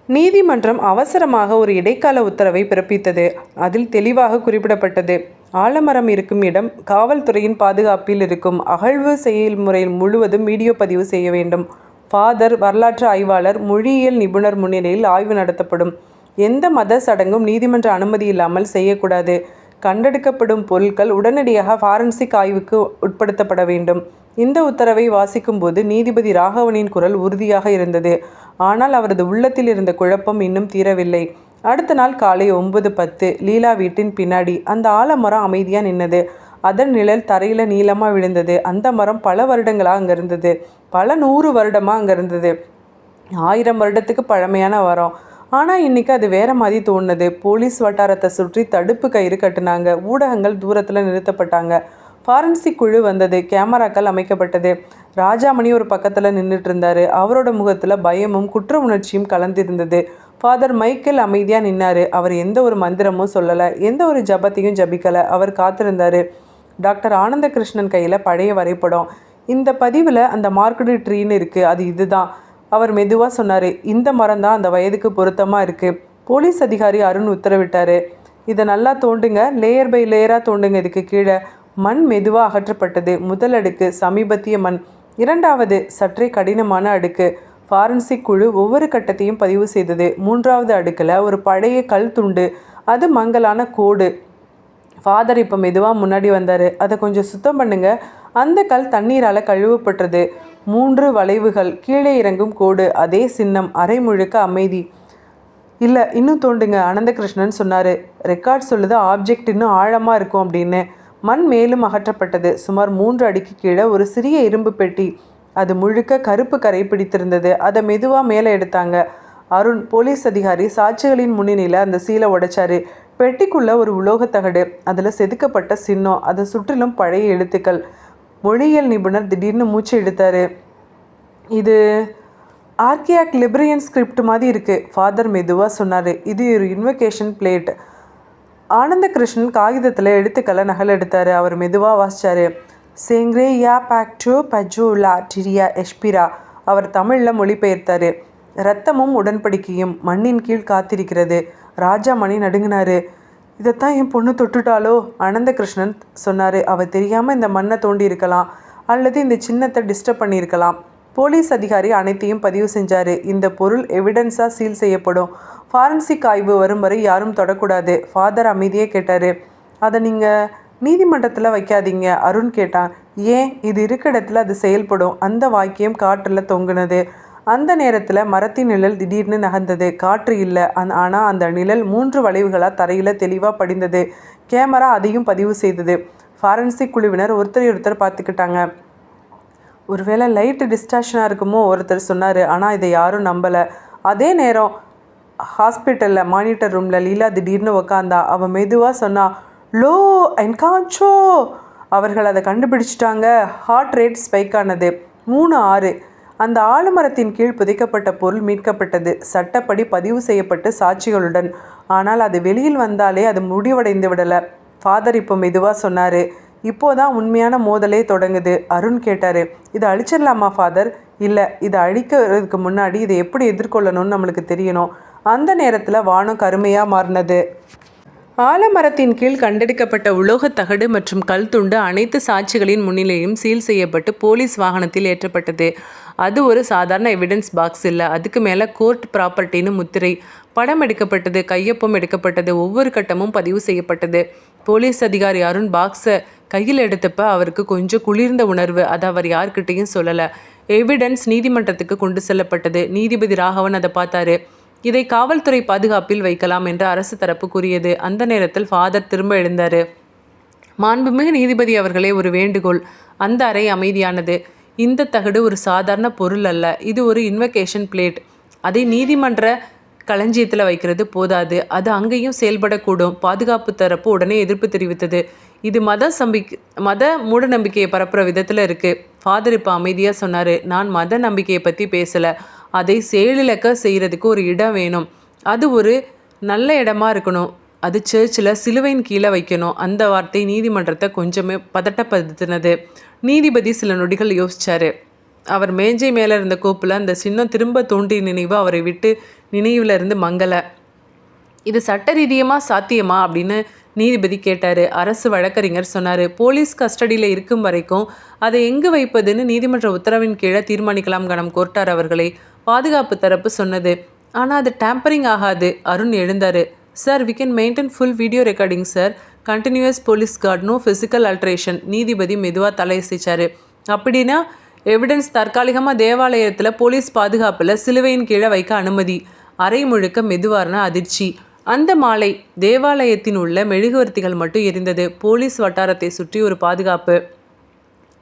நீதிமன்றம் அவசரமாக ஒரு இடைக்கால உத்தரவை பிறப்பித்தது. அதில் தெளிவாக குறிப்பிடப்பட்டது, ஆலமரம் இருக்கும் இடம் காவல்துறையின் பாதுகாப்பில் இருக்கும். அகழ்வு செயல்முறை முழுவதும் வீடியோ பதிவு செய்ய வேண்டும். ஃபாதர் வரலாற்று ஆய்வாளர், மொழியியல் நிபுணர் முன்னிலையில் ஆய்வு நடத்தப்படும். எந்த மத சடங்கும் நீதிமன்ற அனுமதி இல்லாமல் செய்யக்கூடாது. கண்டெடுக்கப்படும் பொருட்கள் உடனடியாக ஃபாரன்சிக் ஆய்வுக்கு உட்படுத்தப்பட வேண்டும். இந்த உத்தரவை வாசிக்கும்போது நீதிபதி ராகவனின் குரல் உறுதியாக இருந்தது. ஆனால் அவரது உள்ளத்தில் இருந்த குழப்பம் இன்னும் தீரவில்லை. அடுத்த நாள் காலை 9:10 லீலா வீட்டின் பின்னாடி அந்த ஆலமரம் அமைதியாக நின்னது. அதன் நிழல் தரையில் நீளமாக விழுந்தது. அந்த மரம் பல வருடங்களாக அங்கே இருந்தது. பல 100 வருடமாக அங்கே இருந்தது. 1000 வருடத்துக்கு பழமையான மரம். ஆனால் இன்றைக்கி அது வேறு மாதிரி தோணுது. போலீஸ் வட்டாரத்தை சுற்றி தடுப்பு கயிறு கட்டினாங்க. ஊடகங்கள் தூரத்தில் நிறுத்தப்பட்டாங்க. ஃபாரன்சிக் குழு வந்தது. கேமராக்கள் அமைக்கப்பட்டது. ராஜாமணி ஒரு பக்கத்தில் நின்றுட்டு இருந்தார். அவரோட முகத்தில் பயமும் குற்ற உணர்ச்சியும் கலந்திருந்தது. ஃபாதர் மைக்கேல் அமைதியாக நின்னார். அவர் எந்த ஒரு மந்திரமும் சொல்லலை, எந்த ஒரு ஜபத்தையும் ஜபிக்கலை. அவர் காத்திருந்தார். டாக்டர் ஆனந்தகிருஷ்ணன் கையில் பழைய வரைபடம். இந்த பதிவில் அந்த மார்க்கெட் ட்ரீன்னு இருக்குது, அது இதுதான். அவர் மெதுவாக சொன்னார், இந்த மரம் தான் அந்த வயதுக்கு பொருத்தமாக இருக்குது. போலீஸ் அதிகாரி அருண் உத்தரவிட்டார். இதை நல்லா தோண்டுங்க, லேயர் பை லேயராக தோண்டுங்க. இதுக்கு கீழே மண் மெதுவாக அகற்றப்பட்டது. முதல் அடுக்கு சமீபத்திய மண், இரண்டாவது சற்றே கடினமான அடுக்கு. ஃபாரன்சிக் குழு ஒவ்வொரு கட்டத்தையும் பதிவு செய்தது. மூன்றாவது அடுக்கில் ஒரு பழைய கல் துண்டு, அது மங்கலான கோடு. ஃபாதர் இப்போ மெதுவாக முன்னாடி வந்தார். அதை கொஞ்சம் சுத்தம் பண்ணுங்க. அந்த கல் தண்ணீரால் கழுவப்பட்டது. 3 வளைவுகள், கீழே இறங்கும் கோடு, அதே சின்னம். அரை முழுக்க அமைதி. இல்லை, இன்னும் தோண்டுங்க, அனந்தகிருஷ்ணன் சொன்னார். ரெக்கார்ட் சொல்லுது ஆப்ஜெக்ட் இன்னும் ஆழமாக இருக்கும் அப்படின்னு. மண் மேலும் அகற்றப்பட்டது. சுமார் 3 அடிக்கு கீழே ஒரு சிறிய இரும்பு பெட்டி. அது முழுக்க கருப்பு கரை பிடித்திருந்தது. அதை மெதுவாக மேலே எடுத்தாங்க. அருண், போலீஸ் அதிகாரி, சாட்சிகளின் முன்னிலையில் அந்த சீலை உடைச்சாரு. பெட்டிக்குள்ளே ஒரு உலோகத்தகடு, அதில் செதுக்கப்பட்ட சின்னம், அதை சுற்றிலும் பழைய எழுத்துக்கள். மொழியியல் நிபுணர் திடீர்னு மூச்சு எடுத்தார். இது ஆர்கியாக் லிப்ரியன் ஸ்கிரிப்ட் மாதிரி இருக்குது, ஃபாதர் மெதுவாக சொன்னார். இது ஒரு இன்வொகேஷன் பிளேட். ஆனந்தகிருஷ்ணன் காகிதத்தில் எழுத்துக்களை நகல் எடுத்தார். அவர் மெதுவாக வாசித்தார். சேங்ரே யா பாக்டோ பஜோ லா டிரியா எஷ்பிரா. அவர் தமிழில் மொழிபெயர்த்தார். இரத்தமும் உடன்படிக்கையும் மண்ணின் கீழ் காத்திருக்கிறது. ராஜாமணி நடுங்கினார். இதைத்தான் என் பொண்ணு தொட்டுட்டாலோ? அனந்தகிருஷ்ணன் சொன்னார். அவள் தெரியாமல் இந்த மண்ணை தோண்டி இருக்கலாம், அல்லது இந்த சின்னத்தை டிஸ்டர்ப் பண்ணியிருக்கலாம். போலீஸ் அதிகாரி அனைத்தையும் பதிவு செஞ்சார். இந்த பொருள் எவிடன்ஸாக சீல் செய்யப்படும். ஃபாரன்சிக் ஆய்வு வரும் வரை யாரும் தொடக்கூடாது. ஃபாதர் அமைதியே கேட்டார். அதை நீங்கள் நீதிமன்றத்தில் வைக்காதீங்க, அருண் கேட்டான். ஏன்? இது இருக்க இடத்துல அது செயல்படும். அந்த வாக்கியம் காற்றில் தொங்குனது. அந்த நேரத்தில் மரத்தின் நிழல் திடீர்னு நகர்ந்தது. காற்று இல்லை, ஆனால் அந்த நிழல் 3 வளைவுகளாக தரையில் தெளிவாக படிந்தது. கேமரா அதையும் பதிவு செய்தது. ஃபாரன்சிக் குழுவினர் ஒருத்தர் பார்த்துக்கிட்டாங்க. ஒருவேளை லைட்டு டிஸ்ட்ராக்ஷனாக இருக்குமோ ஒருத்தர் சொன்னார். ஆனால் இதை யாரும் நம்பலை. அதே நேரம் ஹாஸ்பிட்டலில் மானிட்டர் ரூமில் லீலா திடீர்னு உக்காந்தா. அவள் மெதுவாக சொன்னா, லோ என்கான்ச்சோ. அவர்கள் அதை கண்டுபிடிச்சிட்டாங்க. ஹார்ட் ரேட் ஸ்பைக் ஆனது. 3-6. அந்த ஆலமரத்தின் கீழ் புதைக்கப்பட்ட பொருள் மீட்கப்பட்டது, சட்டப்படி பதிவு செய்யப்பட்டு சாட்சிகளுடன். ஆனால் அது வெளியில் வந்தாலே அது முடிவடைந்து விடலை. ஃபாதர் இப்போ மெதுவாக சொன்னார். இப்போதான் உண்மையான மோதலே தொடங்குது. அருண் கேட்டார். இதை அழிச்சிடலாமா ஃபாதர்? இல்லை, இதை அழிக்கிறதுக்கு முன்னாடி இதை எப்படி எதிர்கொள்ளணும்னு நம்மளுக்கு தெரியணும். அந்த நேரத்தில் வானம் கருமையாக மாறினது. ஆலமரத்தின் கீழ் கண்டெடுக்கப்பட்ட உலோகத் தகடு மற்றும் கல் துண்டு அனைத்து சாட்சிகளின் முன்னிலையும் சீல் செய்யப்பட்டு போலீஸ் வாகனத்தில் ஏற்றப்பட்டது. அது ஒரு சாதாரண எவிடன்ஸ் பாக்ஸ் இல்லை, அதுக்கு மேலே கோர்ட் ப்ராப்பர்ட்டின்னு முத்திரை. படம் எடுக்கப்பட்டது, கையொப்பம் எடுக்கப்பட்டது, ஒவ்வொரு கட்டமும் பதிவு செய்யப்பட்டது. போலீஸ் அதிகாரி அருண் பாக்ஸை கையில் எடுத்தப்ப அவருக்கு கொஞ்சம் குளிர்ந்த உணர்வு. அதை அவர் யார்கிட்டையும் சொல்லலை. எவிடன்ஸ் நீதிமன்றத்துக்கு கொண்டு செல்லப்பட்டது. நீதிபதி ராகவன் அதை பார்த்தாரு. இதை காவல்துறை பாதுகாப்பில் வைக்கலாம் என்று அரசு தரப்பு கூறியது. அந்த நேரத்தில் ஃபாதர் திரும்ப எழுந்தார். மாண்புமிகு நீதிபதி அவர்களே, ஒரு வேண்டுகோள். அந்த அறை அமைதியானது. இந்த தகடு ஒரு சாதாரண பொருள் அல்ல, இது ஒரு இன்வெகேஷன் பிளேட். அதை நீதிமன்ற களஞ்சியத்தில் வைக்கிறது போதாது, அது அங்கேயும் செயல்படக்கூடும். பாதுகாப்பு தரப்பு உடனே எதிர்ப்பு தெரிவித்தது. இது மத மூட நம்பிக்கையை பரப்புகிற விதத்தில் இருக்குது. ஃபாதர் இப்போ அமைதியாக சொன்னார். நான் மத நம்பிக்கையை பற்றி பேசலை, அதை செயலிழக்க செய்கிறதுக்கு ஒரு இடம் வேணும். அது ஒரு நல்ல இடமா இருக்கணும். அது சர்ச்சில் சிலுவையின் கீழே வைக்கணும். அந்த வார்த்தை நீதிமன்றத்தை கொஞ்சமே பதட்டப்படுத்தினது. நீதிபதி சில நொடிகள் யோசித்தார். அவர் மேஜை மேலே இருந்த கோப்பில் அந்த சின்னம் திரும்ப தோன்றிய நினைவு அவரை விட்டு நினைவில் இருந்து மங்கலை. இது சட்ட ரீதியமாக சாத்தியமா அப்படின்னு நீதிபதி கேட்டார். அரசு வழக்கறிஞர் சொன்னார். போலீஸ் கஸ்டடியில் இருக்கும் வரைக்கும் அதை எங்கு வைப்பதுன்னு நீதிமன்ற உத்தரவின் கீழே தீர்மானிக்கலாம் கணம் கோர்ட்டார் அவர்களை பாதுகாப்பு தரப்பு சொன்னது. ஆனால் அது டேம்பரிங் ஆகாது. அருண் எழுந்தார். Sir, we can maintain full video recording sir. Continuous police guard, no physical alteration. நீதிபதி மெதுவாக தலையசைச்சார். அப்படின்னா எவிடன்ஸ் தற்காலிகமாக தேவாலயத்தில் போலீஸ் பாதுகாப்பில் சிலுவையின் கீழே வைக்க அனுமதி. அறை முழுக்க மெதுவான அதிர்ச்சி. அந்த மாலை தேவாலயத்தின் உள்ள மெழுகுவர்த்திகள் மட்டும் எரிந்தது. போலீஸ் வட்டாரத்தை சுற்றி ஒரு பாதுகாப்பு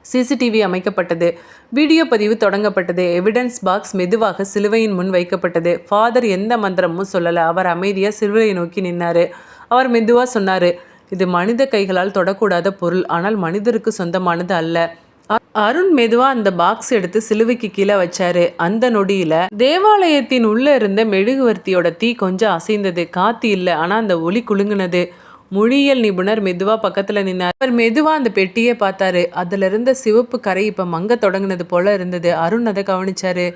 சிசிடிவி அமைக்கப்பட்டது. வீடியோ பதிவு தொடங்கப்பட்டது. எவிடன்ஸ் பாக்ஸ் மெதுவாக சிலுவையின் முன் வைக்கப்பட்டது. ஃபாதர் எந்த மந்திரமும் சொல்லலை. அவர் அமைதியாக சிலுவையை நோக்கி நின்னார். அவர் மெதுவாக சொன்னார். இது மனித கைகளால் தொடக்கூடாத பொருள், ஆனால் மனிதருக்கு சொந்தமானது அல்ல. அருண் மெதுவாக அந்த பாக்ஸ் எடுத்து சிலுவைக்கு கீழே வச்சாரு. அந்த நொடியில் தேவாலயத்தின் உள்ளே இருந்த மெழுகுவர்த்தியோட தீ கொஞ்சம் அசைந்தது. காற்று இல்லை, ஆனால் அந்த ஒளி குலுங்குனது. மொழியியல் நிபுணர் மெதுவாக பக்கத்தில் நின்னார். அவர் மெதுவாக அந்த பெட்டியை பார்த்தாரு. அதில் இருந்த சிவப்பு கரை இப்போ மங்க தொடங்கினது போல இருந்தது. அருண் அதை கவனிச்சாரு.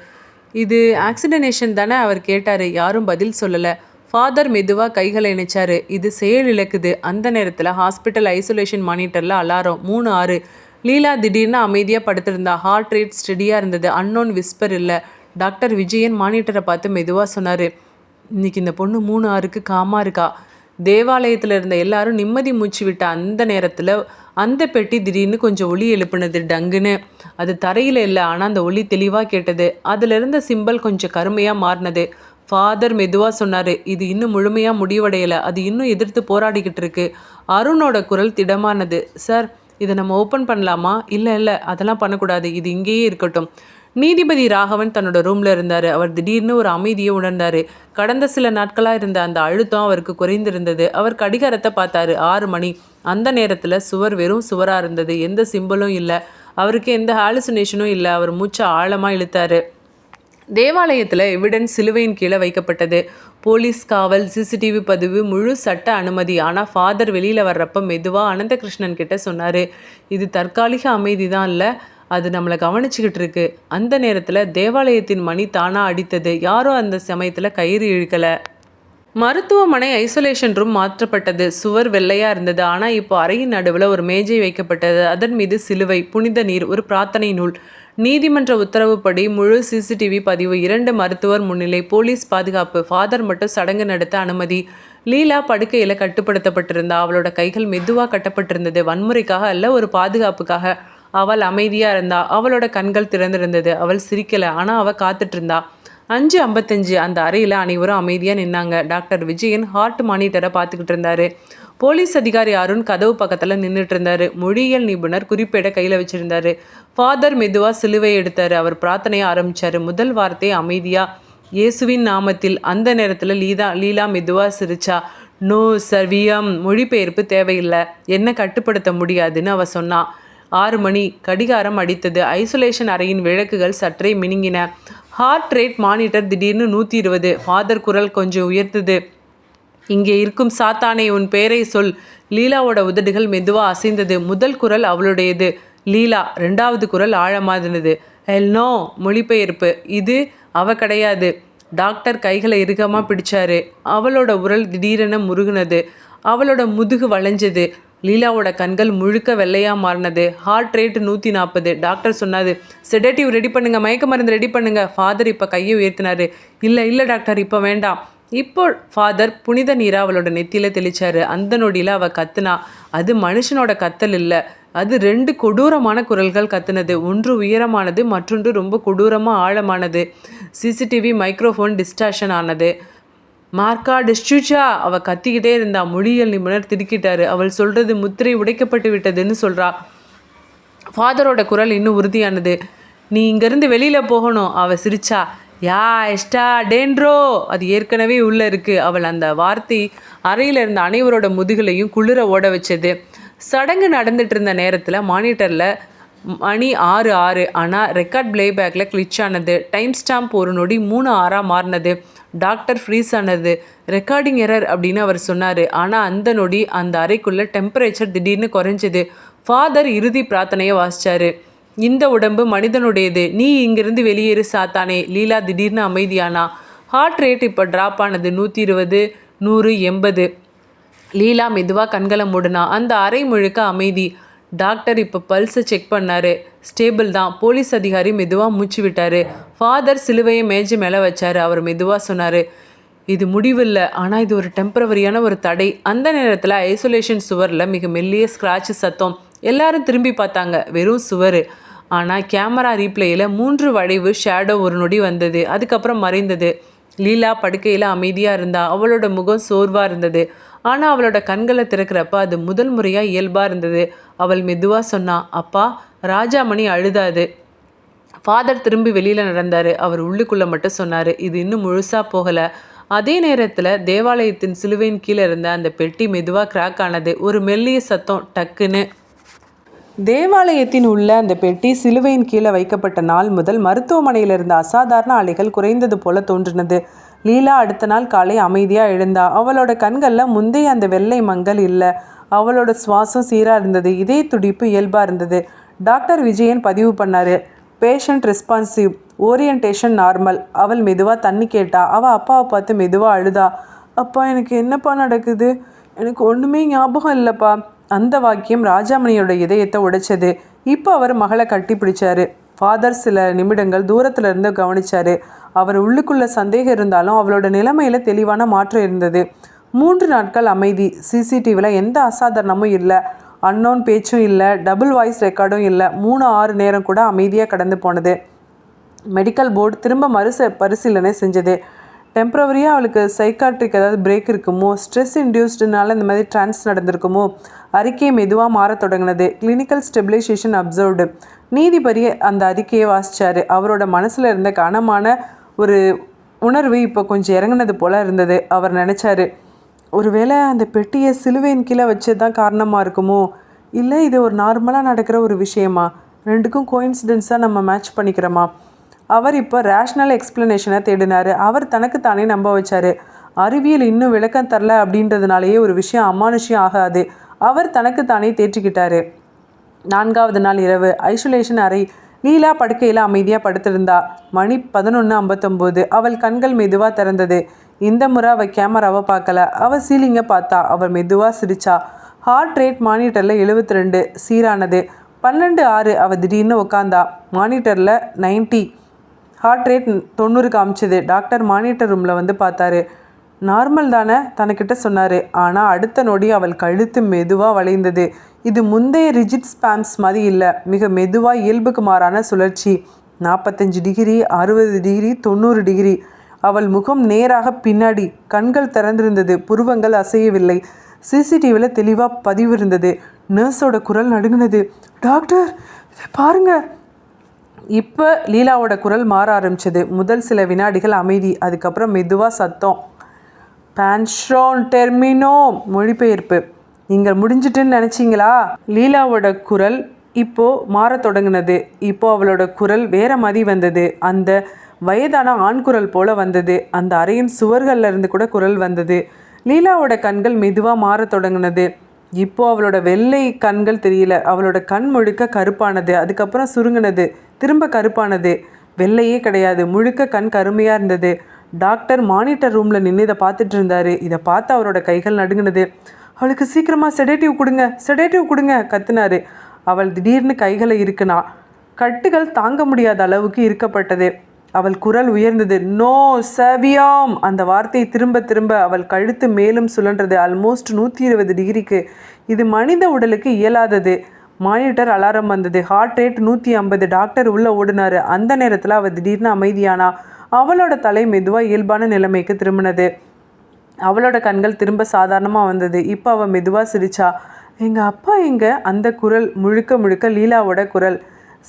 இது ஆக்சிடனேஷன் தானே அவர் கேட்டார். யாரும் பதில் சொல்லலை. ஃபாதர் மெதுவாக கைகளை இணைச்சாரு. இது செயல் இழக்குது. அந்த நேரத்தில் ஹாஸ்பிட்டல் ஐசோலேஷன் மானிட்டரில் அலாரம் 3-6. லீலா திடீர்னு அமைதியாக படுத்திருந்தா. ஹார்ட் ரேட் ஸ்டெடியாக இருந்தது. அன்னோன் விஸ்பர் இல்லை. டாக்டர் விஜயன் மானிட்டரை பார்த்து மெதுவாக சொன்னார். இன்னைக்கு இந்த பொண்ணு 3-6க்கு காமாக இருக்கா. தேவாலயத்தில் இருந்த எல்லாரும் நிம்மதி மூச்சு விட்ட அந்த நேரத்தில் அந்த பெட்டி திடீர்னு கொஞ்சம் ஒளி எழுப்புனது. டங்குன்னு. அது தரையில் இல்லை, ஆனால் அந்த ஒளி தெளிவாக கேட்டது. அதில் இருந்த சிம்பல் கொஞ்சம் கருமையாக மாறினது. ஃபாதர் மெதுவாக சொன்னார். இது இன்னும் முழுமையாக முடிவடையலை, அது இன்னும் எதிர்த்து போராடிக்கிட்டு இருக்கு. அருணோட குரல் திடமானது. சார், இதை நம்ம ஓப்பன் பண்ணலாமா? இல்லை, அதெல்லாம் பண்ணக்கூடாது, இது இங்கேயே இருக்கட்டும். நீதிபதி ராகவன் தன்னோட ரூமில் இருந்தார். அவர் திடீர்னு ஒரு அமைதியை உணர்ந்தார். கடந்த சில நாட்களாக இருந்த அந்த அழுத்தம் அவருக்கு குறைந்திருந்தது. அவர் கடிகாரத்தை பார்த்தாரு. 6 மணி. அந்த நேரத்தில் சுவர் வெறும் சுவராக இருந்தது. எந்த சிம்பலும் இல்லை. அவருக்கு எந்த ஹாலுசினேஷனும் இல்லை. அவர் மூச்சை ஆழமாக இழுத்தார். தேவாலயத்தில் எவிடன்ஸ் சிலுவையின் கீழே வைக்கப்பட்டது. போலீஸ் காவல், சிசிடிவி பதிவு, முழு சட்ட அனுமதி. ஆனால் ஃபாதர் வெளியில் வர்றப்ப மெதுவாக அனந்தகிருஷ்ணன் கிட்ட சொன்னார். இது தற்காலிக அமைதி தான் இல்லை, அது நம்மளை கவனிச்சுக்கிட்டு இருக்கு. அந்த நேரத்தில் தேவாலயத்தின் மணி தானாக அடித்தது. யாரோ அந்த சமயத்தில் கயிறு இழுக்கலை. மருத்துவமனை ஐசோலேஷன் ரூம் மாற்றப்பட்டது. சுவர் வெள்ளையா இருந்தது. ஆனால் இப்போ அறையின் நடுவில் ஒரு மேஜை வைக்கப்பட்டது. அதன் மீது சிலுவை, புனித நீர், ஒரு பிரார்த்தனை நூல். நீதிமன்ற உத்தரவுப்படி முழு சிசிடிவி பதிவு, 2 மருத்துவர் முன்னிலை, போலீஸ் பாதுகாப்பு. ஃபாதர் மட்டும் சடங்கு நடத்த அனுமதி. லீலா படுக்கையில் கட்டுப்படுத்தப்பட்டிருந்தா. அவளோட கைகள் மெதுவாக கட்டப்பட்டிருந்தது. வன்முறைக்காக அல்ல, ஒரு பாதுகாப்புக்காக. அவள் அமைதியாக இருந்தா. அவளோட கண்கள் திறந்திருந்தது. அவள் சிரிக்கலை, ஆனால் அவள் காத்துட்டு இருந்தா. 5:55 அந்த அறையில் அனைவரும் அமைதியாக நின்னாங்க. டாக்டர் விஜயன் ஹார்ட் மானிட்டரை பார்த்துக்கிட்டு இருந்தாரு. போலீஸ் அதிகாரி அருண் கதவு பக்கத்தில் நின்றுட்டு இருந்தாரு. மொழியியல் நிபுணர் குறிப்பேட கையில் வச்சுருந்தாரு. ஃபாதர் மெதுவாக சிலுவை எடுத்தார். அவர் பிரார்த்தனையை ஆரம்பித்தார். முதல் வார்த்தை அமைதியாக, இயேசுவின் நாமத்தில். அந்த நேரத்தில் லீலா மெதுவாக சிரிச்சா. நோ சர்வியம், மொழிபெயர்ப்பு தேவையில்லை, என்ன கட்டுப்படுத்த முடியாதுன்னு அவ சொன்னா. 6 மணி. கடிகாரம் அடித்தது. ஐசோலேஷன் அறையின் விளக்குகள் சற்றே மினுங்கின. ஹார்ட் ரேட் மானிட்டர் திடீர்னு 120. ஃபாதர் குரல் கொஞ்சம் உயர்த்துது. இங்கே இருக்கும் சாத்தானே, உன் பெயரை சொல். லீலாவோட உதடுகள் மெதுவாக அசைந்தது. முதல் குரல் அவளுடையது, லீலா. 2வது குரல் ஆழமானது, நோ. மொழிபெயர்ப்பு, இது அவ கிடையாது. டாக்டர் கைகளை இறுக்கமாக பிடிச்சாரு. அவளோட உரல் திடீரென முருகுனது. அவளோட முதுகு வளைஞ்சது. லீலாவோட கண்கள் முழுக்க வெள்ளையாக மாறினது. Heart rate 140. டாக்டர் சொன்னாது, செடேட்டிவ் ரெடி பண்ணுங்க, மயக்க மருந்து ரெடி பண்ணுங்க. ஃபாதர் இப்போ கையை உயர்த்தினாரு. இல்லை டாக்டர், இப்போ வேண்டாம். இப்போ ஃபாதர் புனித நீரா அவளோட நெத்தியில் தெளிச்சாரு. அந்த நொடியில் அவள் கத்துனா. அது மனுஷனோட கத்தல் இல்லை, அது 2 கொடூரமான குரல்கள் கத்துனது. ஒன்று உயரமானது, மற்றொன்று ரொம்ப கொடூரமாக ஆழமானது. சிசிடிவி மைக்ரோஃபோன் டிஸ்டார்ஷன் ஆனது. மார்க்கா டிஸ்டூச்சா, அவள் கத்திக்கிட்டே இருந்தா. மொழியியல் நிபுணர் திடுக்கிட்டாரு. அவள் சொல்கிறது முத்திரை உடைக்கப்பட்டு விட்டதுன்னு சொல்கிறா. ஃபாதரோட குரல் இன்னும் உறுதியானது. நீ இங்கேருந்து வெளியில் போகணும். அவள் சிரிச்சா. யா எஸ்டா டேன்ட்ரோ, அது ஏற்கனவே உள்ளே இருக்குது. அவள் அந்த வார்த்தை அறையில் இருந்த அனைவரோட முதுகலையும் குளிர ஓட வச்சது. சடங்கு நடந்துட்டு இருந்த நேரத்தில் மானிட்டரில் மணி 6:06. ஆனால் ரெக்கார்ட் பிளேபேக்கில் கிளிச் ஆனது. டைம் ஸ்டாம்ப் ஒரு நொடி 3:06 மாறினது. டாக்டர் ஃப்ரீஸ் ஆனது. ரெக்கார்டிங் எரர் அப்படின்னு அவர் சொன்னார். ஆனால் அந்த நொடி அந்த அறைக்குள்ளே டெம்பரேச்சர் திடீர்னு குறைஞ்சது. ஃபாதர் இறுதி பிரார்த்தனையை வாசித்தார். இந்த உடம்பு மனிதனுடையது, நீ இங்கிருந்து வெளியேறு சாத்தானே. லீலா திடீர்னு அமைதியானா. ஹார்ட் ரேட் இப்போ ட்ராப் ஆனது. 120, 100, 80. லீலா மெதுவாக கண்களை மூடினா. அந்த அறை முழுக்க அமைதி. டாக்டர் இப்போ பல்ஸை செக் பண்ணார். ஸ்டேபிள் தான். போலீஸ் அதிகாரி மெதுவாக மூச்சு விட்டார். ஃபாதர் சிலுவையை மேஜை மேலே வச்சார். அவர் மெதுவாக சொன்னார், இது முடிவில்லை, ஆனால் இது ஒரு டெம்பரவரியான ஒரு தடை. அந்த நேரத்தில் ஐசோலேஷன் சுவரில் மிக மெல்லிய ஸ்க்ராட்ச் சத்தம். எல்லாரும் திரும்பி பார்த்தாங்க. வெறும் சுவர். ஆனால் கேமரா ரீப்ளேயில் 3 வளைவு ஷேடோ ஒரு நொடி வந்தது. அதுக்கப்புறம் மறைந்தது. லீலா படுக்கையில் அமைதியாக இருந்தா. அவளோட முகம் சோர்வாக இருந்தது. ஆனால் அவளோட கண்களை திறக்கிறப்ப அது முதல் முறையாக இயல்பாக இருந்தது. அவள் மெதுவாக சொன்னா, அப்பா. ராஜாமணி அழுதாது. ஃபாதர் திரும்பி வெளியில் நடந்தார். அவர் உள்ளுக்குள்ளே மட்டும் சொன்னார், இது இன்னும் முழுசாக போகலை. அதே நேரத்தில் தேவாலயத்தின் சிலுவையின் கீழே இருந்த அந்த பெட்டி மெதுவாக கிராக் ஆனது. ஒரு மெல்லிய சத்தம், டக்குன்னு. தேவாலயத்தின் உள்ள அந்த பெட்டி சிலுவையின் கீழே வைக்கப்பட்ட நாள் முதல் மருத்துவமனையில் இருந்த அசாதாரண அலைகள் குறைந்தது போல தோன்றினது. லீலா அடுத்த நாள் காலை அமைதியாக எழுந்தா. அவளோட கண்களில் முந்தைய அந்த வெள்ளை மங்கல் இல்லை. அவளோட சுவாசம் சீராக இருந்தது. இதே துடிப்பு இயல்பாக இருந்தது. டாக்டர் விஜயன் பதிவு பண்ணார், பேஷண்ட் ரெஸ்பான்சிவ், ஓரியன்டேஷன் நார்மல். அவள் மெதுவாக தண்ணி கேட்டா. அவள் அப்பாவை பார்த்து மெதுவாக அழுதா. அப்பா, எனக்கு என்னப்பா நடக்குது? எனக்கு ஒன்றுமே ஞாபகம் இல்லைப்பா. அந்த வாக்கியம் ராஜாமணியோட இதயத்தை உடைச்சது. இப்போ அவர் மகளை கட்டி பிடிச்சாரு. ஃபாதர் சில நிமிடங்கள் தூரத்தில் இருந்து கவனிச்சாரு. அவர் உள்ளுக்குள்ள சந்தேகம் இருந்தாலும் அவளோட நிலைமையில் தெளிவான மாற்றம் இருந்தது. 3 நாட்கள் அமைதி. சிசிடிவியில் எந்த அசாதாரணமும் இல்லை. அன்னோன் பேச்சும் இல்லை. டபுள் வாய்ஸ் ரெக்கார்டும் இல்லை. 3-6 நேரம் கூட அமைதியாக கடந்து போனது. மெடிக்கல் போர்டு திரும்ப பரிசீலனை செஞ்சது. டெம்பரவரியாக அவளுக்கு சைக்காட்ரிக் ஏதாவது பிரேக் இருக்குமோ, ஸ்ட்ரெஸ் இன்டியூஸ்டுனால இந்த மாதிரி ட்ரான்ஸ் நடந்திருக்குமோ. அறிக்கையை மெதுவாக மாறத் தொடங்கினது. Clinical stabilisation observed. நீதிபதி அந்த அறிக்கையை வாசித்தார். அவரோட மனசில் இருந்த கனமான ஒரு உணர்வு இப்போ கொஞ்சம் இறங்கினது போல் இருந்தது. அவர் நினச்சாரு, ஒருவேளை அந்த பெட்டியை சிலுவையின் கீழே வச்சது தான் காரணமாக இருக்குமோ, இல்லை இது ஒரு நார்மலாக நடக்கிற ஒரு விஷயமா, 2க்கும் கோயின்சிடென்ஸாக நம்ம மேட்ச் பண்ணிக்கிறோமா. அவர் இப்போ ரேஷ்னல் எக்ஸ்பிளனேஷனை தேடினார். அவர் தனக்கு தானே நம்ப வச்சார். அறிவியல் இன்னும் விளக்கம் தரல அப்படின்றதுனாலேயே ஒரு விஷயம் அமானுஷ்யம் ஆகாது. அவர் தனக்கு தானே தேற்றிக்கிட்டார். 4வது நாள் இரவு. ஐசோலேஷன் அறை. லீலா படுக்கையில் அமைதியாக படுத்திருந்தா. மணி 11:59. அவள் கண்கள் மெதுவாக திறந்தது. இந்த முறை அவள் கேமராவை பார்க்கல. அவள் சீலிங்கை பார்த்தா. அவள் மெதுவாக சிரிச்சா. ஹார்ட் ரேட் மானிட்டரில் 72 சீரானது. 12:06 அவள் திடீர்னு உக்காந்தா. மானிட்டரில் 90, ஹார்ட் ரேட் 90 காமிச்சது. டாக்டர் மானிட்டர் ரூமில் வந்து பார்த்தாரு. நார்மல் தானே தனக்கிட்ட சொன்னார். ஆனால் அடுத்த நொடி அவள் கழுத்து மெதுவாக வளைந்தது. இது முந்தைய ரிஜிட் ஸ்பாம்ஸ் மாதிரி இல்லை, மிக மெதுவாக இயல்புக்கு மாறான சுழற்சி. 45 டிகிரி, 60 டிகிரி, 90 டிகிரி. அவள் முகம் நேராக பின்னாடி, கண்கள் திறந்திருந்தது, புருவங்கள் அசையவில்லை. சிசிடிவியில் தெளிவாக பதிவு இருந்தது. நர்ஸோட குரல் நடுங்கினது. டாக்டர் பாருங்க. இப்போ லீலாவோட குரல் மாற ஆரம்பிச்சது. முதல் சில வினாடிகள் அமைதி, அதுக்கப்புறம் மெதுவாக சத்தம். பான்ஷோன் டெர்மினோ. மொழிபெயர்ப்பு. நீங்கள் முடிஞ்சிட்டுன்னு நினச்சிங்களா? லீலாவோட குரல் இப்போது மாற தொடங்கினது. இப்போது அவளோட குரல் வேற மாதிரி வந்தது. அந்த வயதான ஆண் குரல் போல வந்தது. அந்த அறையின் சுவர்களில் இருந்து கூட குரல் வந்தது. லீலாவோட கண்கள் மெதுவாக மாற தொடங்கினது. இப்போது அவளோட வெள்ளை கண்கள் தெரியல. அவளோட கண் முழுக்க கருப்பானது, அதுக்கப்புறம் சுருங்கினது, திரும்ப கருப்பானது. வெள்ளையே கிடையாது, முழுக்க கண் கருமையாக இருந்தது. டாக்டர் மானிட்டர் ரூமில் நின்று இதை பார்த்துட்டு இருந்தார். இதை பார்த்து அவரோட கைகள் நடுங்கினது. அவளுக்கு சீக்கிரமாக செடேட்டிவ் கொடுங்க கத்துனாரு. அவள் திடீர்னு கைகளை இருக்குனா. கட்டுகள் தாங்க முடியாத அளவுக்கு இருக்கப்பட்டது. அவள் குரல் உயர்ந்தது. நோ சவியாம். அந்த வார்த்தையை திரும்ப திரும்ப. அவள் கழுத்து மேலும் சுழன்றது, ஆல்மோஸ்ட் 120 டிகிரிக்கு. இது மனித உடலுக்கு இயலாதது. மானிட்டர் அலாரம் வந்தது. Heart rate 150. டாக்டர் உள்ளே ஓடினார். அந்த நேரத்தில் அவள் திடீர்னு அமைதியானா. அவளோட தலை மெதுவாக இயல்பான நிலைமைக்கு திரும்பினது. அவளோட கண்கள் திரும்ப சாதாரணமாக வந்தது. இப்போ அவள் மெதுவாக சிரிச்சா. எங்கள் அப்பா எங்கே? அந்த குரல் முழுக்க முழுக்க லீலாவோட குரல்.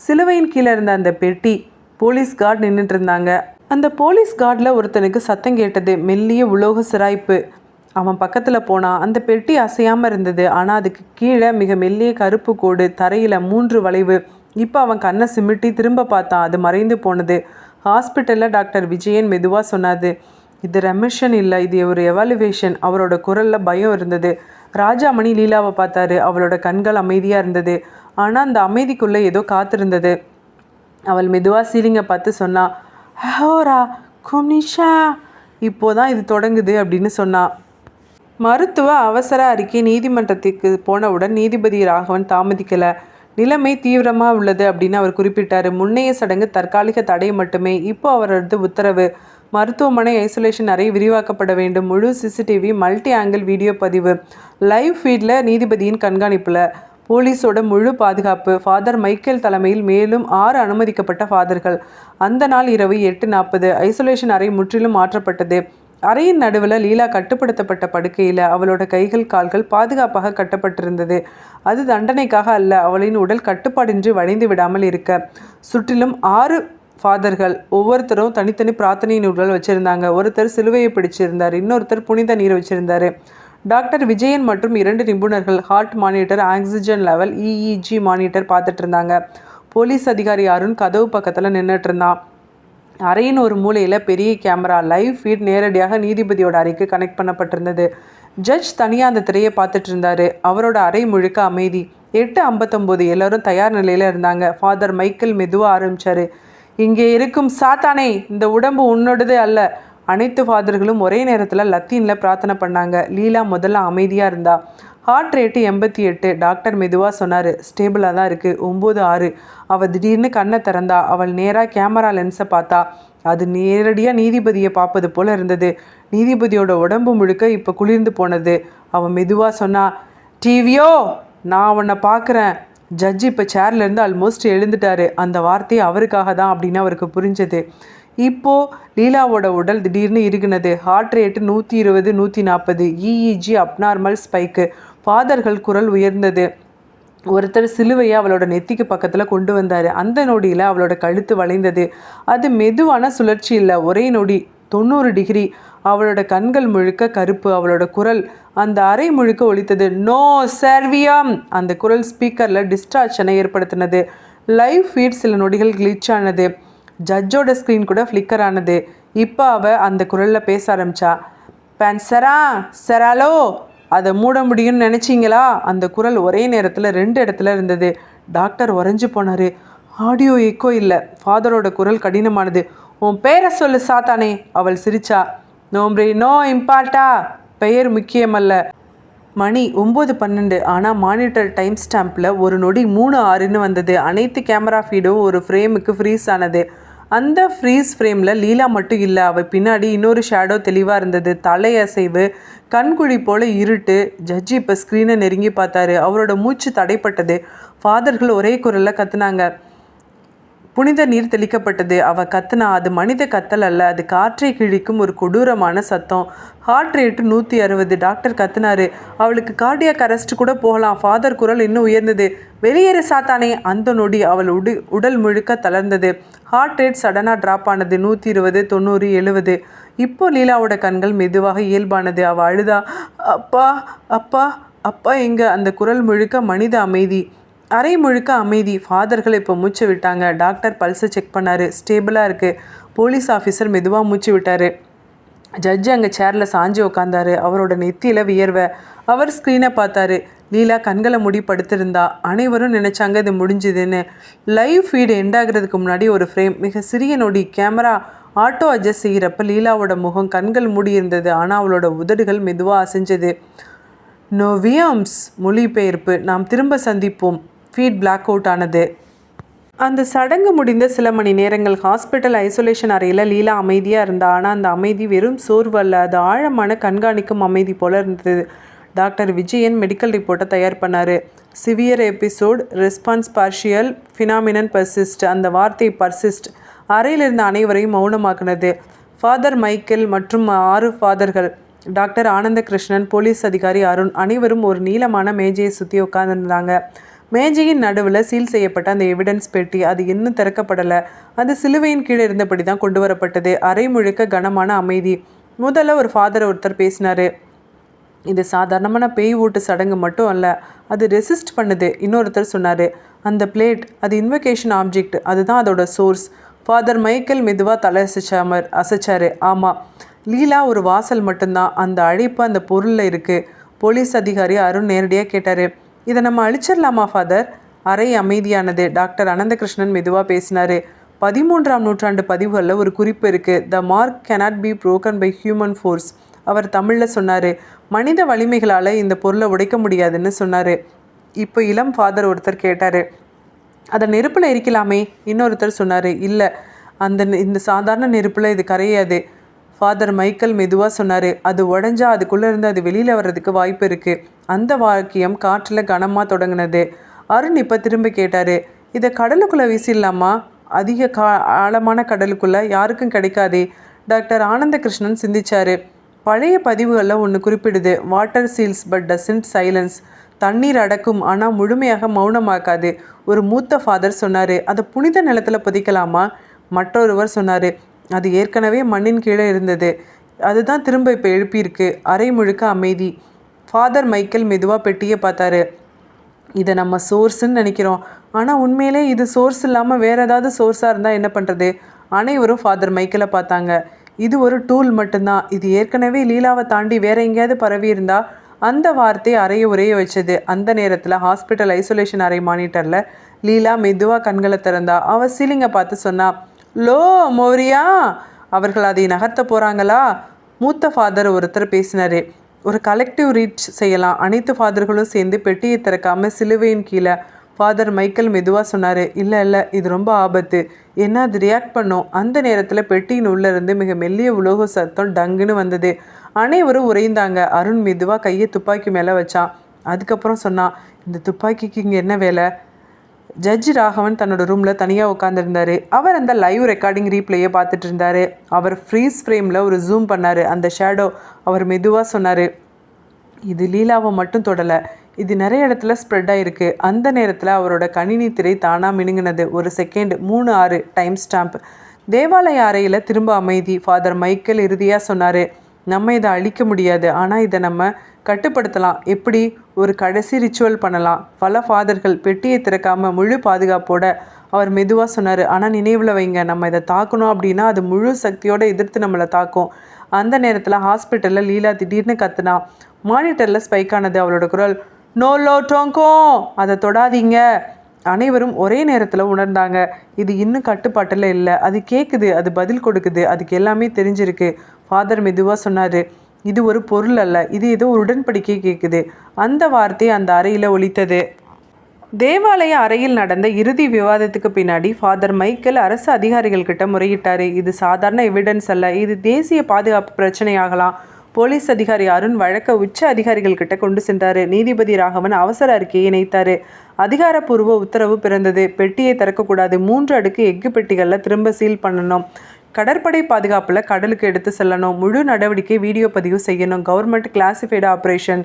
சிலுவையின் கீழே இருந்த அந்த பெட்டி. போலீஸ் கார்டு நின்றுட்டு இருந்தாங்க. அந்த போலீஸ் கார்டில் ஒருத்தனுக்கு சத்தம் கேட்டது. மெல்லிய உலோக சிராய்ப்பு. அவன் பக்கத்தில் போனான். அந்த பெட்டி அசையாமல் இருந்தது. ஆனால் அதுக்கு கீழே மிக மெல்லிய கருப்பு கோடு, தரையில் 3 வளைவு. இப்போ அவன் கண்ணை சிமிட்டி திரும்ப பார்த்தான். அது மறைந்து போனது. ஹாஸ்பிட்டலில் டாக்டர் விஜயன் மெதுவாக சொன்னாது, இது ரெமிஷன் இல்லை, இது ஒரு எவாலுவேஷன். அவரோட குரலில் பயம் இருந்தது. ராஜாமணி லீலாவை பார்த்தாரு. அவளோட கண்கள் அமைதியாக இருந்தது. ஆனால் அந்த அமைதிக்குள்ளே ஏதோ காத்திருந்தது. அவள் மெதுவாக சீலிங்கை பார்த்து சொன்னா, ஹோரா கும்னிஷா, இப்போதான் இது தொடங்குது அப்படின்னு சொன்னா. மருத்துவ அவசர அறிக்கை நீதிமன்றத்துக்கு போனவுடன் நீதிபதி ராகவன் தாமதிக்கலை. நிலைமை தீவிரமாக உள்ளது அப்படின்னு அவர் குறிப்பிட்டார். முன்னைய சடங்கு தற்காலிக தடை மட்டுமே. இப்போ அவரது உத்தரவு. மருத்துவமனை ஐசோலேஷன் அறை விரிவாக்கப்பட வேண்டும். முழு சிசிடிவி, மல்டி ஆங்கிள் வீடியோ பதிவு, லைவ் ஃபீடில், நீதிபதியின் கண்காணிப்பில், போலீஸோட முழு பாதுகாப்பு. ஃபாதர் மைக்கேல் தலைமையில் மேலும் 6 அனுமதிக்கப்பட்ட ஃபாதர்கள். அந்த நாள் இரவு 8:40 ஐசோலேஷன் அறை முற்றிலும் மாற்றப்பட்டது. அறையின் நடுவில் லீலா கட்டுப்படுத்தப்பட்ட படுக்கையில். அவளோட கைகள் கால்கள் பாதுகாப்பாக கட்டப்பட்டிருந்தது. அது தண்டனைக்காக அல்ல, அவளின் உடல் கட்டுப்பாடின்றி வளைந்து விடாமல் இருக்க. சுற்றிலும் 6 ஃபாதர்கள். ஒவ்வொருத்தரும் தனித்தனி பிரார்த்தனை நூல்கள் வச்சுருந்தாங்க. ஒருத்தர் சிலுவையை பிடிச்சிருந்தார், இன்னொருத்தர் புனித நீர் வச்சுருந்தார். டாக்டர் விஜயன் மற்றும் 2 நிபுணர்கள் heart monitor, oxygen level, EEG monitor பார்த்துட்டு இருந்தாங்க. போலீஸ் அதிகாரி அருண் கதவு பக்கத்தில் நின்றுட்டு இருந்தான். அறையின் ஒரு மூலையில் பெரிய கேமரா, லைவ் ஃபீட் நேரடியாக நீதிபதியோட அறைக்கு கனெக்ட் பண்ணப்பட்டிருந்தது. ஜட்ஜ் தனியாக அந்த திரையை பார்த்துட்டு இருந்தார். அவரோட அறை முழுக்க அமைதி. 8:59 எல்லோரும் தயார் நிலையில் இருந்தாங்க. ஃபாதர் மைக்கேல் மெதுவாக ஆரம்பித்தார். இங்கே இருக்கும் சாத்தானே, இந்த உடம்பு உன்னோடது அல்ல. அனைத்து ஃபாதர்களும் ஒரே நேரத்தில் லத்தீனில் பிரார்த்தனை பண்ணாங்க. லீலா முதல்ல அமைதியாக இருந்தா. Heart rate 88. டாக்டர் மெதுவாக சொன்னார், ஸ்டேபிளாக தான் இருக்குது. 9:06. அவள் திடீர்னு கண்ணை திறந்தா. அவள் நேராக கேமரா லென்ஸை பார்த்தா. அது நேரடியாக நீதிபதியை பார்ப்பது போல் இருந்தது. நீதிபதியோட உடம்பு முழுக்க இப்போ குளிர்ந்து போனது. அவள் மெதுவாக சொன்னா, டிவியோ, நான் உன்னை பார்க்குறேன். ஜட்ஜி இப்போ சேர்லேருந்து ஆல்மோஸ்ட் எழுந்துட்டாரு. அந்த வார்த்தை அவருக்காக தான் அப்படின்னு அவருக்கு புரிஞ்சது. இப்போது லீலாவோட உடல் திடீர்னு இறுகினது. Heart rate 120, 140. EEG abnormal spike. ஃபாதர்கள் குரல் உயர்ந்தது. ஒருத்தர் சிலுவையை அவளோட நெத்திக்கு பக்கத்தில் கொண்டு வந்தார். அந்த நொடியில் அவளோட கழுத்து வளைந்தது. அது மெதுவான சுழற்சி இல்லை, ஒரே நொடி. 90 டிகிரி. அவளோட கண்கள் முழுக்க கருப்பு. அவளோட குரல் அந்த அறை முழுக்க ஒலித்தது. நோ சர்வியம். அந்த குரல் ஸ்பீக்கரில் டிஸ்ட்ராக்ஷனை ஏற்படுத்தினது. லைவ் ஃபீட் சில நொடிகள் கிளிச் ஆனது. ஜட்ஜோட ஸ்க்ரீன் கூட ஃப்ளிக்கர் ஆனது. இப்போ அவள் அந்த குரலில் பேச ஆரம்பித்தா. பேன்சரா செராலோ, அதை மூட முடியும்னு நினச்சிங்களா? அந்த குரல் ஒரே நேரத்தில் 2 இடத்துல இருந்தது. டாக்டர் உறைஞ்சு போனார். ஆடியோ எக்கோ இல்லை. ஃபாதரோட குரல் கடினமானது. உன் பேரை சொல்லு சாத்தானே. அவள் சிரிச்சா. நோம்ப்ரே நோ இம்பார்ட்டா, பெயர் முக்கியமல்ல. மணி 9:12. ஆனால் மானிட்டர் டைம் ஸ்டாம்பில் ஒரு நொடி 3:06ன்னு வந்தது. அனைத்து கேமரா ஃபீடும் ஒரு ஃப்ரேமுக்கு ஃப்ரீஸ் ஆனது. அந்த ஃப்ரீஸ் ஃப்ரேமில் லீலா மட்டும் இல்லை, அவள் பின்னாடி இன்னொரு ஷேடோ தெளிவாக இருந்தது. தலையசைவு, கண்குழி போல் இருட்டு. ஜட்ஜி இப்போ ஸ்க்ரீனை நெருங்கி பார்த்தாரு. அவரோட மூச்சு தடைப்பட்டது. ஃபாதர்கள் ஒரே குரலில் கத்துனாங்க. புனித நீர் தெளிக்கப்பட்டது. அவ கத்துனா. அது மனித கத்தல் அல்ல, அது காற்றை கிழிக்கும் ஒரு கொடூரமான சத்தம். Heart rate 160. டாக்டர் கத்துனாரு. அவளுக்கு கார்டியாக் அரெஸ்ட் கூட போகலாம். ஃபாதர் குரல் இன்னும் உயர்ந்தது. வெளியேறு சாத்தானே. அந்த நொடி அவள் உடல் முழுக்க தளர்ந்தது. ஹார்ட் ரேட் சடனாக ட்ராப் ஆனது. 120, 90, 70. இப்போ லீலாவோட கண்கள் மெதுவாக இயல்பானது. அவள் அழுதா. அப்பா அப்பா அப்பா எங்க? அந்த குரல் முழுக்க மனித அமைதி, அரை முழுக்க அமைதி. ஃபாதர்கள் இப்போ மூச்சு விட்டாங்க. டாக்டர் பல்ஸை செக் பண்ணார். ஸ்டேபிளாக இருக்குது. போலீஸ் ஆஃபீஸர் மெதுவாக மூச்சு விட்டார். ஜட்ஜு அங்கே சேரில் சாஞ்சு உட்காந்தாரு. அவரோட நெத்தியில் வியர்வை. அவர் ஸ்க்ரீனை பார்த்தாரு. லீலா கண்களை மூடி படுத்திருந்தா. அனைவரும் நினச்சாங்க இது முடிஞ்சுதுன்னு. லைவ் ஃபீடு எண்டாகிறதுக்கு முன்னாடி ஒரு ஃப்ரேம், மிக சிறிய நொடி. கேமரா ஆட்டோ அட்ஜஸ்ட் செய்கிறப்ப லீலாவோட முகம், கண்கள் மூடி இருந்தது. ஆனால் அவளோட உதடுகள் மெதுவாக அசைஞ்சது. நோவியம்ஸ் மொழிபெயர்ப்பு. நாம் திரும்ப சந்திப்போம். ஃபீட் பிளாக் அவுட் ஆனது. அந்த சடங்கு முடிந்த சில மணி நேரங்கள் ஹாஸ்பிட்டல் ஐசோலேஷன் அறையில் லீலா அமைதியாக இருந்தா. ஆனால் அந்த அமைதி வெறும் சோர்வு அல்ல, அது ஆழமான கண்காணிக்கும் அமைதி போல இருந்தது. டாக்டர் விஜயன் மெடிக்கல் ரிப்போர்ட்டை தயார் பண்ணார். Severe episode, response partial, phenomenon persist. அந்த வார்த்தை பர்சிஸ்ட் அறையில் இருந்த அனைவரையும் மௌனமாக்குனது. ஃபாதர் மைக்கேல் மற்றும் 6 ஃபாதர்கள், டாக்டர் ஆனந்த கிருஷ்ணன், போலீஸ் அதிகாரி அருண், அனைவரும் ஒரு நீளமான மேஜையை சுற்றி உட்கார்ந்துருந்தாங்க. மேஜையின் நடுவில் சீல் செய்யப்பட்ட அந்த எவிடன்ஸ் பெட்டி, அது இன்னும் திறக்கப்படலை. அது சிலுவையின் கீழே இருந்தபடி தான் கொண்டு வரப்பட்டது. அரை முழுக்க கனமான அமைதி. முதல்ல ஒரு ஃபாதர் ஒருத்தர் பேசினார். இது சாதாரணமான பேய் ஊட்டு சடங்கு மட்டும் அல்ல, அது ரெசிஸ்ட் பண்ணுது. இன்னொருத்தர் சொன்னார், அந்த பிளேட் அது இன்வொகேஷன் ஆப்ஜெக்ட், அதுதான் அதோட சோர்ஸ். ஃபாதர் மைக்கேல் மெதுவாக தலை அசைச்சார். ஆமாம், லீலா ஒரு வாசல் மட்டும்தான், அந்த அழைப்பு அந்த பொருளில் இருக்குது. போலீஸ் அதிகாரி அருண் நேரடியாக கேட்டார், இதை நம்ம அழிச்சிடலாமா ஃபாதர்? அறை அமைதியானது. டாக்டர் அனந்தகிருஷ்ணன் மெதுவாக பேசினார். 13ஆம் நூற்றாண்டு பதிவுகளில் ஒரு குறிப்பு இருக்குது, the mark cannot be broken by human force. அவர் தமிழில் சொன்னார், மனித வலிமைகளால் இந்த பொருளை உடைக்க முடியாதுன்னு சொன்னார். இப்போ இளம் ஃபாதர் ஒருத்தர் கேட்டார், அதை நெருப்பில் எரிக்கலாமே? இன்னொருத்தர் சொன்னார், இல்லை, இந்த சாதாரண நெருப்பில் இது கரையாது. ஃபாதர் மைக்கேல் மெதுவாக சொன்னார், அது உடஞ்சா அதுக்குள்ளே இருந்து அது வெளியில் வர்றதுக்கு வாய்ப்பு இருக்குது. அந்த வாக்கியம் காற்றில் கனமாக தொடங்கினது. அருண் இப்போ திரும்ப கேட்டார், இதை கடலுக்குள்ளே வீசிடலாமா? அதிக ஆழமான கடலுக்குள்ளே யாருக்கும் கிடைக்காதே. டாக்டர் ஆனந்த கிருஷ்ணன் சிந்திச்சார். பழைய பதிவுகளில் ஒன்று குறிப்பிடுது, water seals but doesn't silence. தண்ணீர் அடக்கும் ஆனால் முழுமையாக மௌனமாக்காது. ஒரு மூத்த ஃபாதர் சொன்னார், அதை புனித நிலத்தில் புதைக்கலாமா? மற்றொருவர் சொன்னார், அது ஏற்கனவே மண்ணின் கீழே இருந்தது, அதுதான் திரும்ப இப்போ எழுப்பியிருக்கு. அரை முழுக்க அமைதி. ஃபாதர் மைக்கேல் மெதுவாக பெட்டியை பார்த்தாரு. இதை நம்ம சோர்ஸுன்னு நினைக்கிறோம், ஆனால் உண்மையிலே இது சோர்ஸ் இல்லாமல் வேறு ஏதாவது சோர்ஸாக இருந்தால் என்ன பண்ணுறது? அனைவரும் ஃபாதர் மைக்கேலை பார்த்தாங்க. இது ஒரு டூல் மட்டும்தான், இது ஏற்கனவே லீலாவை தாண்டி வேறு எங்கேயாவது பரவி இருந்தால் அந்த வார்த்தை அறையை உரைய வச்சது. அந்த நேரத்தில் ஹாஸ்பிட்டல் ஐசோலேஷன் அறை மானிட்டரில் லீலா மெதுவாக கண்களை திறந்தா. அவள் சீலிங்கை பார்த்து சொன்னா, லோ மோரியா, அவர்கள் அதை நகர்த்த போகிறாங்களா? மூத்த ஃபாதர் ஒருத்தர் பேசினார், ஒரு கலெக்டிவ் ரீச் செய்யலாம். அனைத்து ஃபாதர்களும் சேர்ந்து பெட்டியை திறக்காமல் சிலுவையின் கீழே. ஃபாதர் மைக்கேல் மெதுவாக சொன்னார், இல்லை, இது ரொம்ப ஆபத்து. என்ன அது ரியாக்ட் பண்ணும். அந்த நேரத்தில் பெட்டியின் உள்ளேருந்து மிக மெல்லிய உலோக சத்தம் டங்குன்னு வந்தது. அனைவரும் உறைந்தாங்க. அருண் மெதுவாக கையை துப்பாக்கி மேலே வச்சான். அதுக்கப்புறம் சொன்னான், இந்த துப்பாக்கிக்கு இங்கே என்ன வேலை? ஜட்ஜ் ராகவன் தன்னோட ரூமில் தனியாக உட்காந்துருந்தார். அவர் அந்த லைவ் ரெக்கார்டிங் ரீப்ளேயை பார்த்துட்டு இருந்தார். அவர் ஃப்ரீஸ் ஃப்ரேமில் ஒரு ஜூம் பண்ணார். அந்த ஷேடோ. அவர் மெதுவாக சொன்னார், இது லீலாவை மட்டும் தொடலை, இது நிறைய இடத்துல ஸ்ப்ரெட் ஆகிருக்கு. அந்த நேரத்தில் அவரோட கணினி திரை தானாக மினுங்கினது. ஒரு செகண்ட். 3:06 time stamp. தேவாலய அறையில் திரும்ப அமைதி. ஃபாதர் மைக்கேல் இறுதியாக சொன்னார், நம்ம இதை அழிக்க முடியாது, ஆனால் இதை நம்ம கட்டுப்படுத்தலாம். எப்படி? ஒரு கடைசி ரிச்சுவல் பண்ணலாம். பல ஃபாதர்கள் பெட்டியை திறக்காமல் முழு பாதுகாப்போட. அவர் மெதுவாக சொன்னார், ஆனால் நினைவில் வைங்க, நம்ம இதை தாக்கணும் அப்படின்னா அது முழு சக்தியோடு எதிர்த்து நம்மளை தாக்கும். அந்த நேரத்தில் ஹாஸ்பிட்டலில் லீலா திடீர்னு கத்துனா. மானிட்டரில் ஸ்பைக் ஆனது அவளோட குரல், நோ லோ டோங்கோ, அதை தொடாதீங்க. அனைவரும் ஒரே நேரத்தில் உணர்ந்தாங்க. இது இன்னும் கட்டுப்பாட்டில் இல்லை, அது கேட்குது, அது பதில் கொடுக்குது, அதுக்கு எல்லாமே தெரிஞ்சிருக்கு. ஃபாதர் மெதுவாக சொன்னார், இது ஒரு பொருள் அல்ல, இது ஏதோ ஒரு உடன்படிக்கை கேட்குது. அந்த வார்த்தை அந்த அறையில் ஒலித்தது. தேவாலய அறையில் நடந்த இறுதி விவாதத்துக்கு பின்னாடி ஃபாதர் மைக்கேல் அரசு அதிகாரிகள்கிட்ட முறையிட்டார். இது சாதாரண எவிடன்ஸ் அல்ல, இது தேசிய பாதுகாப்பு பிரச்சனையாகலாம். போலீஸ் அதிகாரி அருண் வழக்க உச்ச அதிகாரிகள் கிட்ட கொண்டு சென்றார். நீதிபதி ராகவன் அவசர அறிக்கையை இணைத்தார். அதிகாரப்பூர்வ உத்தரவு பிறந்தது. பெட்டியை திறக்கக்கூடாது, 3 அடுக்கு எஃகு பெட்டிகளில் திரும்ப சீல் பண்ணணும், கடற்படை பாதுகாப்பில் கடலுக்கு எடுத்து செல்லணும், முழு நடவடிக்கை வீடியோ பதிவு செய்யணும், கவர்மெண்ட் கிளாசிஃபைடு ஆப்ரேஷன்.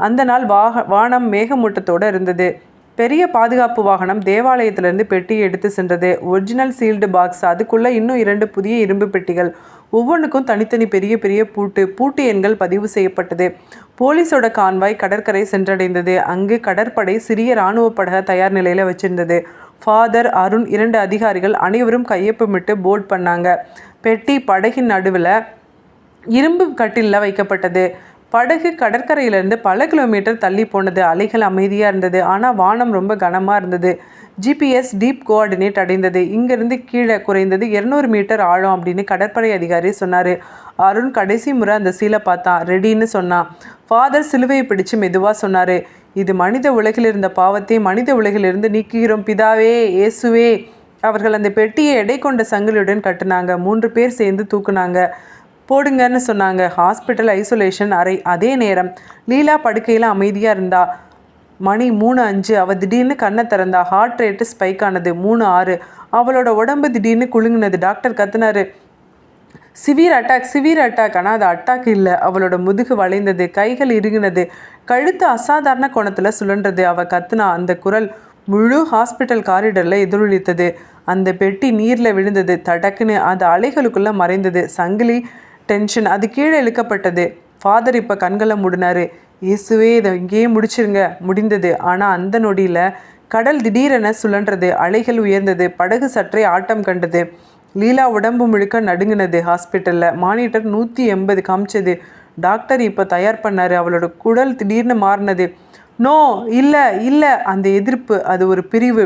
அந்த நாள் வானம் மேகமூட்டத்தோடு இருந்தது. பெரிய பாதுகாப்பு வாகனம் தேவாலயத்திலிருந்து பெட்டியை எடுத்து சென்றது. ஒரிஜினல் சீல்டு பாக்ஸ், அதுக்குள்ளே இன்னும் 2 புதிய இரும்பு பெட்டிகள், ஒவ்வொன்றுக்கும் தனித்தனி பெரிய பெரிய பூட்டு எண்கள் பதிவு செய்யப்பட்டது. போலீஸோட கான்வாய் கடற்கரை சென்றடைந்தது. அங்கு கடற்படை சிறிய இராணுவ படகை தயார் நிலையில் வச்சிருந்தது. ஃபாதர், அருண், 2 அதிகாரிகள் அனைவரும் கையொப்பமிட்டு போர்ட் பண்ணாங்க. பெட்டி படகின் நடுவில் இரும்பு கட்டிலில் வைக்கப்பட்டது. படகு கடற்கரையிலேருந்து பல கிலோமீட்டர் தள்ளி போனது. அலைகள் அமைதியாக இருந்தது, ஆனால் வானம் ரொம்ப கனமாக இருந்தது. GPS டீப் கோஆர்டினேட் அடைந்தது. இங்கேருந்து கீழே குறைந்தது 200 மீட்டர் ஆழம் அப்படின்னு கடற்படை அதிகாரி சொன்னார். அருண் கடைசி முறை அந்த சீலை பார்த்தான். ரெடின்னு சொன்னான். ஃபாதர் சிலுவையை பிடிச்சு மெதுவாக சொன்னார், இது மனித உலகில் இருந்த பாவத்தை மனித உலகிலிருந்து நீக்குகிறோம் பிதாவே, இயேசுவே. அவர்கள் அந்த பெட்டியை எடை கொண்ட சங்கிலியுடன் கட்டுனாங்க. 3 பேர் சேர்ந்து தூக்குனாங்க. போடுங்கன்னு சொன்னாங்க. ஹாஸ்பிட்டல் ஐசோலேஷன் அறை. அதே நேரம் லீலா படுக்கையில் அமைதியாக இருந்தா. மணி 3:05. அவள் திடீர்னு கண்ணை திறந்தா. ஹார்ட் ரேட்டு ஸ்பைக் ஆனது. 3:06. அவளோட உடம்பு திடீர்னு குலுங்கினது. டாக்டர் கத்துனாரு, சிவியர் அட்டாக். ஆனால் அது அட்டாக் இல்லை. அவளோட முதுகு வளைந்தது, கைகள் இறுகினது, கழுத்து அசாதாரண கோணத்தில் சுழன்றது. அவள் கத்துனா. அந்த குரல் முழு ஹாஸ்பிட்டல் காரிடரில் எதிரொலித்தது. அந்த பெட்டி நீரில் விழுந்தது. தடக்குன்னு அது அலைகளுக்குள்ளே மறைந்தது. சங்கிலி டென்ஷன், அது கீழே இழுக்கப்பட்டது. ஃபாதர் இப்போ கண்களை மூடினார். இயேசுவே, இதை இங்கேயே முடிச்சிருங்க. முடிந்தது. ஆனால் அந்த நொடியில் கடல் திடீரென சுழன்றது. அலைகள் உயர்ந்தது. படகு சற்றே ஆட்டம் கண்டது. லீலா உடம்பு முழுக்க நடுங்கினது. ஹாஸ்பிட்டலில் மானிட்டர் 180 காமிச்சது. டாக்டர் இப்போ தயார் பண்ணார். அவளோட குடல் திடீர்னு மாறினது. நோ, இல்லை. அந்த எதிர்ப்பு, அது ஒரு பிரிவு.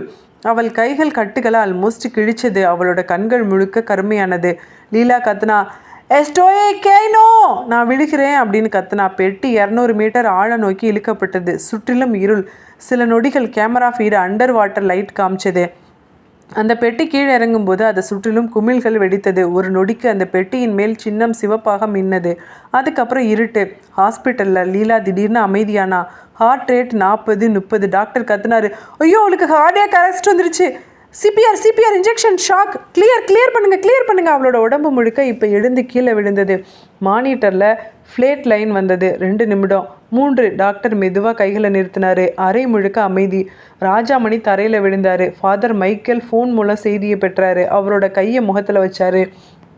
அவள் கைகள் கட்டுகளை ஆல்மோஸ்ட் கிழிச்சது. அவளோட கண்கள் முழுக்க கருமையானது. லீலா கத்துனா, எஸ்டோயே கேனோ, நான் விழுகிறேன் அப்படின்னு கத்துனா. பெட்டி 200 மீட்டர் ஆழ நோக்கி இழுக்கப்பட்டது. சுற்றிலும் இருள். சில நொடிகள் camera feed under water light காமிச்சது. அந்த பெட்டி கீழே இறங்கும்போது அதை சுற்றிலும் குமிழ்கள் வெடித்தது. ஒரு நொடிக்கு அந்த பெட்டியின் மேல் சின்னம் சிவப்பாக மின்னது. அதுக்கப்புறம் இருட்டு. ஹாஸ்பிட்டலில் லீலா திடீர்னு அமைதியானா. Heart rate 40, 30. டாக்டர் கத்துனாரு, ஐயோ, அவளுக்கு கார்டியாக் அரெஸ்ட் வந்துருச்சு. சிபிஆர் இன்ஜெக்ஷன், ஷாக், கிளியர் பண்ணுங்க. அவளோட உடம்பு முழுக்க இப்போ எழுந்து கீழே விழுந்தது. மானிட்டரில் ஃப்ளேட் லைன் வந்தது. 2 நிமிடம், 3. டாக்டர் மெதுவாக கைகளை நிறுத்தினார். அறை முழுக்க அமைதி. ராஜாமணி தரையில் விழுந்தார். ஃபாதர் மைக்கேல் ஃபோன் மூலம் செய்தியை பெற்றார். அவரோட கையை முகத்தில் வச்சார்.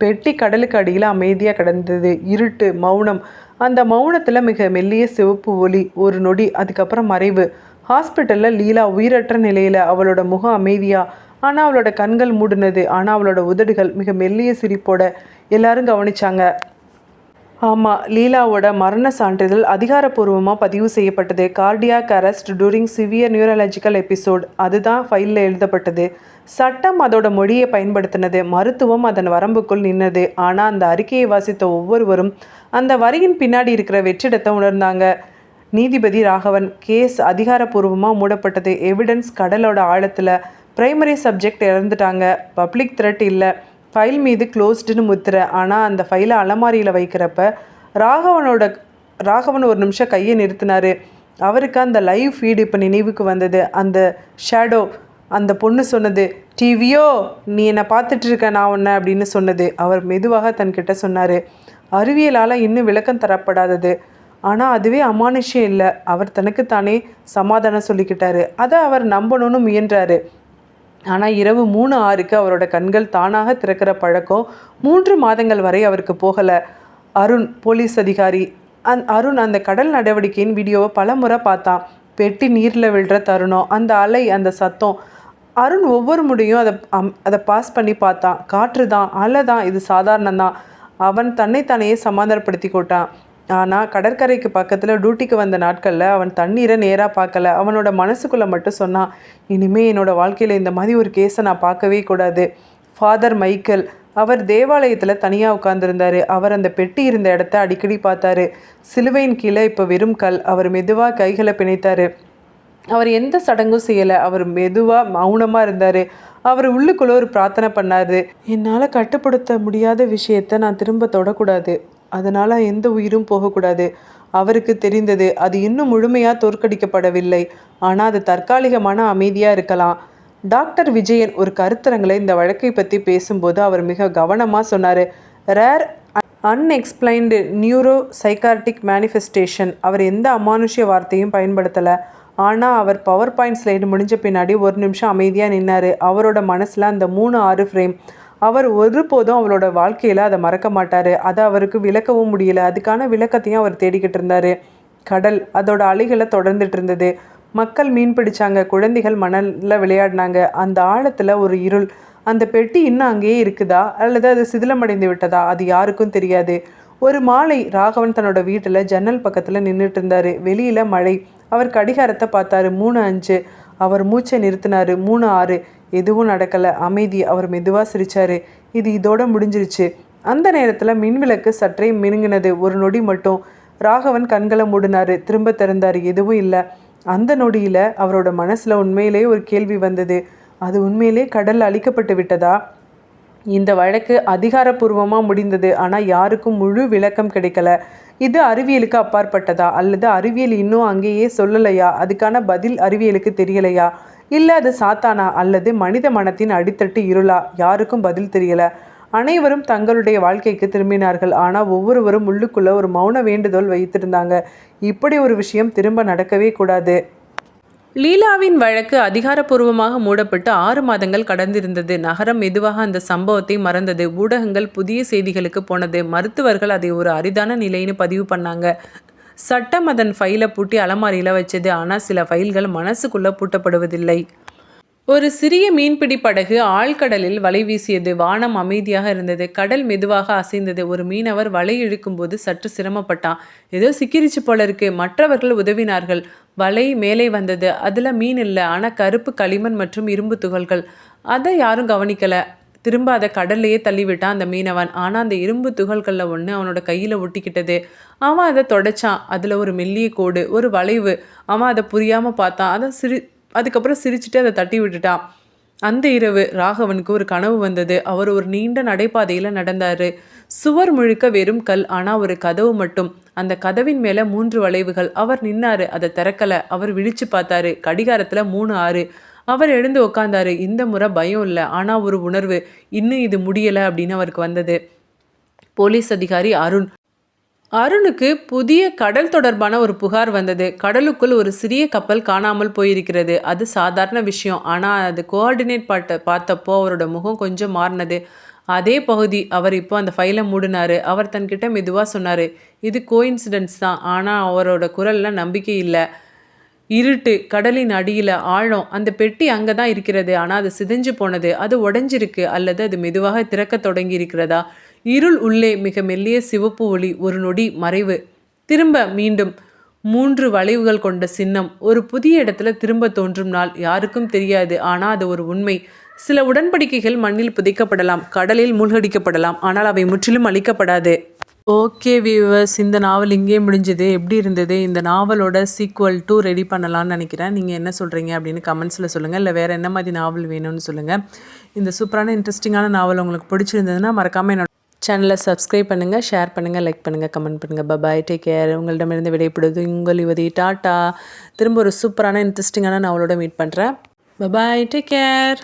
பெட்டி கடலுக்கு அடியில் அமைதியாக கிடந்தது. இருட்டு, மௌனம். அந்த மௌனத்தில் மிக மெல்லிய சிவப்பு ஒளி. ஒரு நொடி, அதுக்கப்புறம் மறைவு. ஹாஸ்பிட்டலில் லீலா உயிரற்ற நிலையில். அவளோட முகம் அமைதியா, ஆனால் அவளோட கண்கள் மூடினது. ஆனால் அவளோட உதடுகள் மிக மெல்லிய சிரிப்போட. எல்லாரும் கவனிச்சாங்க. ஆமாம், லீலாவோட மரண சான்றிதழ் அதிகாரப்பூர்வமாக பதிவு செய்யப்பட்டது. Cardiac arrest during severe neurological episode. அதுதான் ஃபைலில் எழுதப்பட்டது. சட்டம் அதோட மொழியை பயன்படுத்தினது. மருத்துவம் அதன் வரம்புக்குள் நின்னது. ஆனால் அந்த அறிக்கையை வாசித்த ஒவ்வொருவரும் அந்த வரியின் பின்னாடி இருக்கிற வெற்றிடத்தை உணர்ந்தாங்க. நீதிபதி ராகவன், கேஸ் அதிகாரப்பூர்வமாக மூடப்பட்டது. எவிடன்ஸ் கடலோட ஆழத்தில். பிரைமரி சப்ஜெக்ட் இறந்துட்டாங்க. பப்ளிக் த்ரெட் இல்லை. ஃபைல் மீது க்ளோஸ்டுன்னு முத்திரை. ஆனால் அந்த ஃபைலை அலமாரியில் வைக்கிறப்ப ராகவன் ஒரு நிமிஷம் கையை நிறுத்தினார். அவருக்கு அந்த லைவ் ஃபீடு இப்போ நினைவுக்கு வந்தது. அந்த ஷேடோ, அந்த பொண்ணு சொன்னது, டிவியோ, நீ என்னை பார்த்துட்ருக்க, நான் உன்னை அப்படின்னு சொன்னது. அவர் மெதுவாக தன்கிட்ட சொன்னார், அறிவியலால் இன்னும் விளக்கம் தரப்படாதது. ஆனால் அதுவே அமானுஷ்யம் இல்லை. அவர் தனக்குத்தானே சமாதானம் சொல்லிக்கிட்டாரு. அதை அவர் நம்பணும்னு முயன்றார். ஆனால் இரவு 3:06க்கு அவரோட கண்கள் தானாக திறக்கிற பழக்கம் 3 மாதங்கள் வரை அவருக்கு போகலை. அருண், போலீஸ் அதிகாரி. அருண் அந்த கடல் நடவடிக்கையின் வீடியோவை பல முறை பார்த்தான். பெட்டி நீரில் விழுற தருணம், அந்த அலை, அந்த சத்தம். அருண் ஒவ்வொரு முறையும் அதை பாஸ் பண்ணி பார்த்தான். காற்று தான், அலை தான், இது சாதாரணம்தான். அவன் தன்னைத்தானையே சமாதானப்படுத்தி கொட்டான். ஆனால் கடற்கரைக்கு பக்கத்தில் டியூட்டிக்கு வந்த நாட்களில் அவன் தண்ணீரை நேராக பார்க்கல. அவனோட மனசுக்குள்ளே மட்டும் சொன்னான், இனிமேல் என்னோடய வாழ்க்கையில் இந்த மாதிரி ஒரு கேஸை நான் பார்க்கவே கூடாது. ஃபாதர் மைக்கேல் அவர் தேவாலயத்தில் தனியாக உட்கார்ந்துருந்தார். அவர் அந்த பெட்டி இருந்த இடத்த அடிக்கடி பார்த்தாரு. சிலுவையின் கீழே இப்போ வெறும் கல். அவர் மெதுவாக கைகளை பிணைத்தார். அவர் எந்த சடங்கும் செய்யலை. அவர் மெதுவாக மௌனமாக இருந்தார். அவர் உள்ளுக்குள்ளே ஒரு பிரார்த்தனை பண்ணார். என்னால் கட்டுப்படுத்த முடியாத விஷயத்தை நான் திரும்ப தொடக்கூடாது, அதனால் எந்த உயிரும் போகக்கூடாது. அவருக்கு தெரிந்தது அது இன்னும் முழுமையாக தோற்கடிக்கப்படவில்லை, ஆனால் அது தற்காலிகமான அமைதியாக இருக்கலாம். டாக்டர் விஜயன் ஒரு கருத்தரங்களை இந்த வழக்கை பற்றி பேசும்போது அவர் மிக கவனமாக சொன்னார். Rare unexplained neuropsychiatric manifestation. அவர் எந்த அமானுஷ்ய வார்த்தையும் பயன்படுத்தலை. ஆனால் அவர் பவர் பாயிண்ட் ஸ்லைடு முடிஞ்ச பின்னாடி ஒரு நிமிஷம் அமைதியாக நின்னார். அவரோட மனசில் அந்த 3-6 ஃப்ரேம். அவர் ஒருபோதும் அவரோட வாழ்க்கையில் அதை மறக்க மாட்டார். அதை அவருக்கு விளக்கவும் முடியல. அதுக்கான விளக்கத்தையும் அவர் தேடிக்கிட்டு இருந்தார். கடல் அதோட அலைகளை தொடர்ந்துட்டு இருந்தது. மக்கள் மீன் பிடிச்சாங்க, குழந்தைகள் மணலில் விளையாடினாங்க. அந்த ஆழத்தில் ஒரு இருள். அந்த பெட்டி இன்னும் அங்கேயே இருக்குதா அல்லது அது சிதிலமடைந்து விட்டதா அது யாருக்கும் தெரியாது. ஒரு மாலை ராகவன் தன்னோட வீட்டில் ஜன்னல் பக்கத்தில் நின்றுட்டு இருந்தார். வெளியில் மழை. அவர் கடிகாரத்தை பார்த்தாரு. 3:05. அவர் மூச்சை நிறுத்தினார். 3:06. எதுவும் நடக்கலை. அமைதி. அவர் மெதுவாக சிரித்தார். இது இதோட முடிஞ்சிருச்சு. அந்த நேரத்தில் மின்விளக்கு சற்றே மினுங்கினது. ஒரு நொடி மட்டும். ராகவன் கண்களை மூடினார். திரும்ப திறந்தார். எதுவும் இல்லை. அந்த நொடியில் அவரோட மனசில் உண்மையிலே ஒரு கேள்வி வந்தது. அது உண்மையிலே கடலில் அழிக்கப்பட்டு விட்டதா? இந்த வழக்கு அதிகாரப்பூர்வமாக முடிந்தது, ஆனால் யாருக்கும் முழு விளக்கம் கிடைக்கல. இது அறிவியலுக்கு அப்பாற்பட்டதா அல்லது அறிவியல் இன்னும் அங்கேயே சொல்லலையா? அதுக்கான பதில் அறிவியலுக்கு தெரியலையா? இல்லை அது சாத்தானா அல்லது மனித மனத்தின் அடித்தட்டு இருளா? யாருக்கும் பதில் தெரியல. அனைவரும் தங்களுடைய வாழ்க்கைக்கு திரும்பினார்கள். ஆனால் ஒவ்வொருவரும் உள்ளுக்குள்ளே ஒரு மௌன வேண்டுதல் வைத்திருந்தாங்க. இப்படி ஒரு விஷயம் திரும்ப நடக்கவே கூடாது. லீலாவின் வழக்கு அதிகாரப்பூர்வமாக மூடப்பட்டு 6 மாதங்கள் கடந்திருந்தது. நகரம் மெதுவாக அந்த சம்பவத்தை மறந்தது. ஊடகங்கள் புதிய செய்திகளுக்கு போனது. மருத்துவர்கள் அதை ஒரு அரிதான நிலைன்னு பதிவு பண்ணாங்க. சட்டம் அதன் ஃபைலை பூட்டி அலமாரியில் வச்சது. ஆனால் சில ஃபைல்கள் மனசுக்குள்ளே பூட்டப்படுவதில்லை. ஒரு சிறிய மீன்பிடி படகு ஆழ்கடலில் வலை வீசியது. வானம் அமைதியாக இருந்தது. கடல் மெதுவாக அசைந்தது. ஒரு மீனவர் வலை இழுக்கும்போது சற்று சிரமப்பட்டான். ஏதோ சிக்கிரிச்சு போல இருக்கு. மற்றவர்கள் உதவினார்கள். வலை மேலே வந்தது. அதில் மீன் இல்லை, ஆனால் கருப்பு களிமண் மற்றும் இரும்பு துகள்கள். அதை யாரும் கவனிக்கலை. திரும்ப அதை கடல்லையே தள்ளிவிட்டான் அந்த மீனவன். ஆனால் அந்த இரும்பு துகள்களில் ஒன்று அவனோட கையில் ஒட்டிக்கிட்டது. அவன் அதை தொடச்சான். அதில் ஒரு மெல்லிய கோடு, ஒரு வளைவு. அவன் அதை புரியாமல் பார்த்தான். அதுக்கப்புறம் சிரிச்சுட்டு அதை தட்டி விட்டுட்டான். அந்த இரவு ராகவனுக்கு ஒரு கனவு வந்தது. அவர் ஒரு நீண்ட நடைபாதையில் நடந்தார். சுவர் முழுக்க வெறும் கல், ஆனால் ஒரு கதவு மட்டும். அந்த கதவின் மேலே 3 வளைவுகள். அவர் நின்னாரு. அதை திறக்கலை. அவர் விழிச்சு பார்த்தாரு. கடிகாரத்தில் 3:06. அவர் எழுந்து உட்காந்தாரு. இந்த முறை பயம் இல்லை, ஆனால் ஒரு உணர்வு. இன்னும் இது முடியலை அப்படின்னு அவருக்கு வந்தது. போலீஸ் அதிகாரி அருணுக்கு புதிய கடல் தொடர்பான ஒரு புகார் வந்தது. கடலுக்குள் ஒரு சிறிய கப்பல் காணாமல் போயிருக்கிறது. அது சாதாரண விஷயம். ஆனால் அது கோஆர்டினேட் பார்த்தப்போ அவரோட முகம் கொஞ்சம் மாறினது. அதே பகுதி. அவர் இப்போ அந்த ஃபைலை மூடினார். அவர் தன்கிட்ட மெதுவாக சொன்னார், இது கோஇன்சிடென்ஸ் தான். ஆனால் அவரோட குரலில் நம்பிக்கை இல்லை. இருட்டு, கடலின் அடியில் ஆழம். அந்த பெட்டி அங்கே தான் இருக்கிறது, ஆனால் அது சிதைஞ்சு போனது. அது உடைஞ்சிருக்கு அல்லது அது மெதுவாக திறக்க தொடங்கி இருக்கிறதா? இருள். உள்ளே மிக மெல்லிய சிவப்பு ஒளி. ஒரு நொடி மறைவு. திரும்ப மீண்டும் 3 வளைவுகள் கொண்ட சின்னம். ஒரு புதிய இடத்துல திரும்ப தோன்றும் நாள். யாருக்கும் தெரியாது, ஆனால் அது ஒரு உண்மை. சில உடன்படிக்கைகள் மண்ணில் புதைக்கப்படலாம், கடலில் மூழ்கடிக்கப்படலாம், ஆனால் அவை முற்றிலும் அழிக்கப்படாது. ஓகே வியூவர்ஸ், இந்த நாவல் இங்கே முடிஞ்சது. எப்படி இருந்தது? இந்த நாவலோட சீக்வல் 2 ரெடி பண்ணலான்னு நினைக்கிறேன். நீங்கள் என்ன சொல்கிறீங்க அப்படின்னு கமெண்ட்ஸில் சொல்லுங்கள். இல்லை வேறு என்ன மாதிரி நாவல் வேணும்னு சொல்லுங்கள். இந்த சூப்பரான இன்ட்ரெஸ்டிங்கான நாவல் உங்களுக்கு பிடிச்சிருந்ததுன்னா மறக்காமல் என்னோட சேனலை சப்ஸ்கிரைப் பண்ணுங்கள், ஷேர் பண்ணுங்கள், லைக் பண்ணுங்கள், கமெண்ட் பண்ணுங்கள். பாய், டேக் கேர். உங்களிடமிருந்து விடைபடுவது உங்கள் யுவதி. டாட்டா. திரும்ப ஒரு சூப்பரான இன்ட்ரெஸ்டிங்கான நாவலோட மீட் பண்ணுறேன். பாய், டேக் கேர்.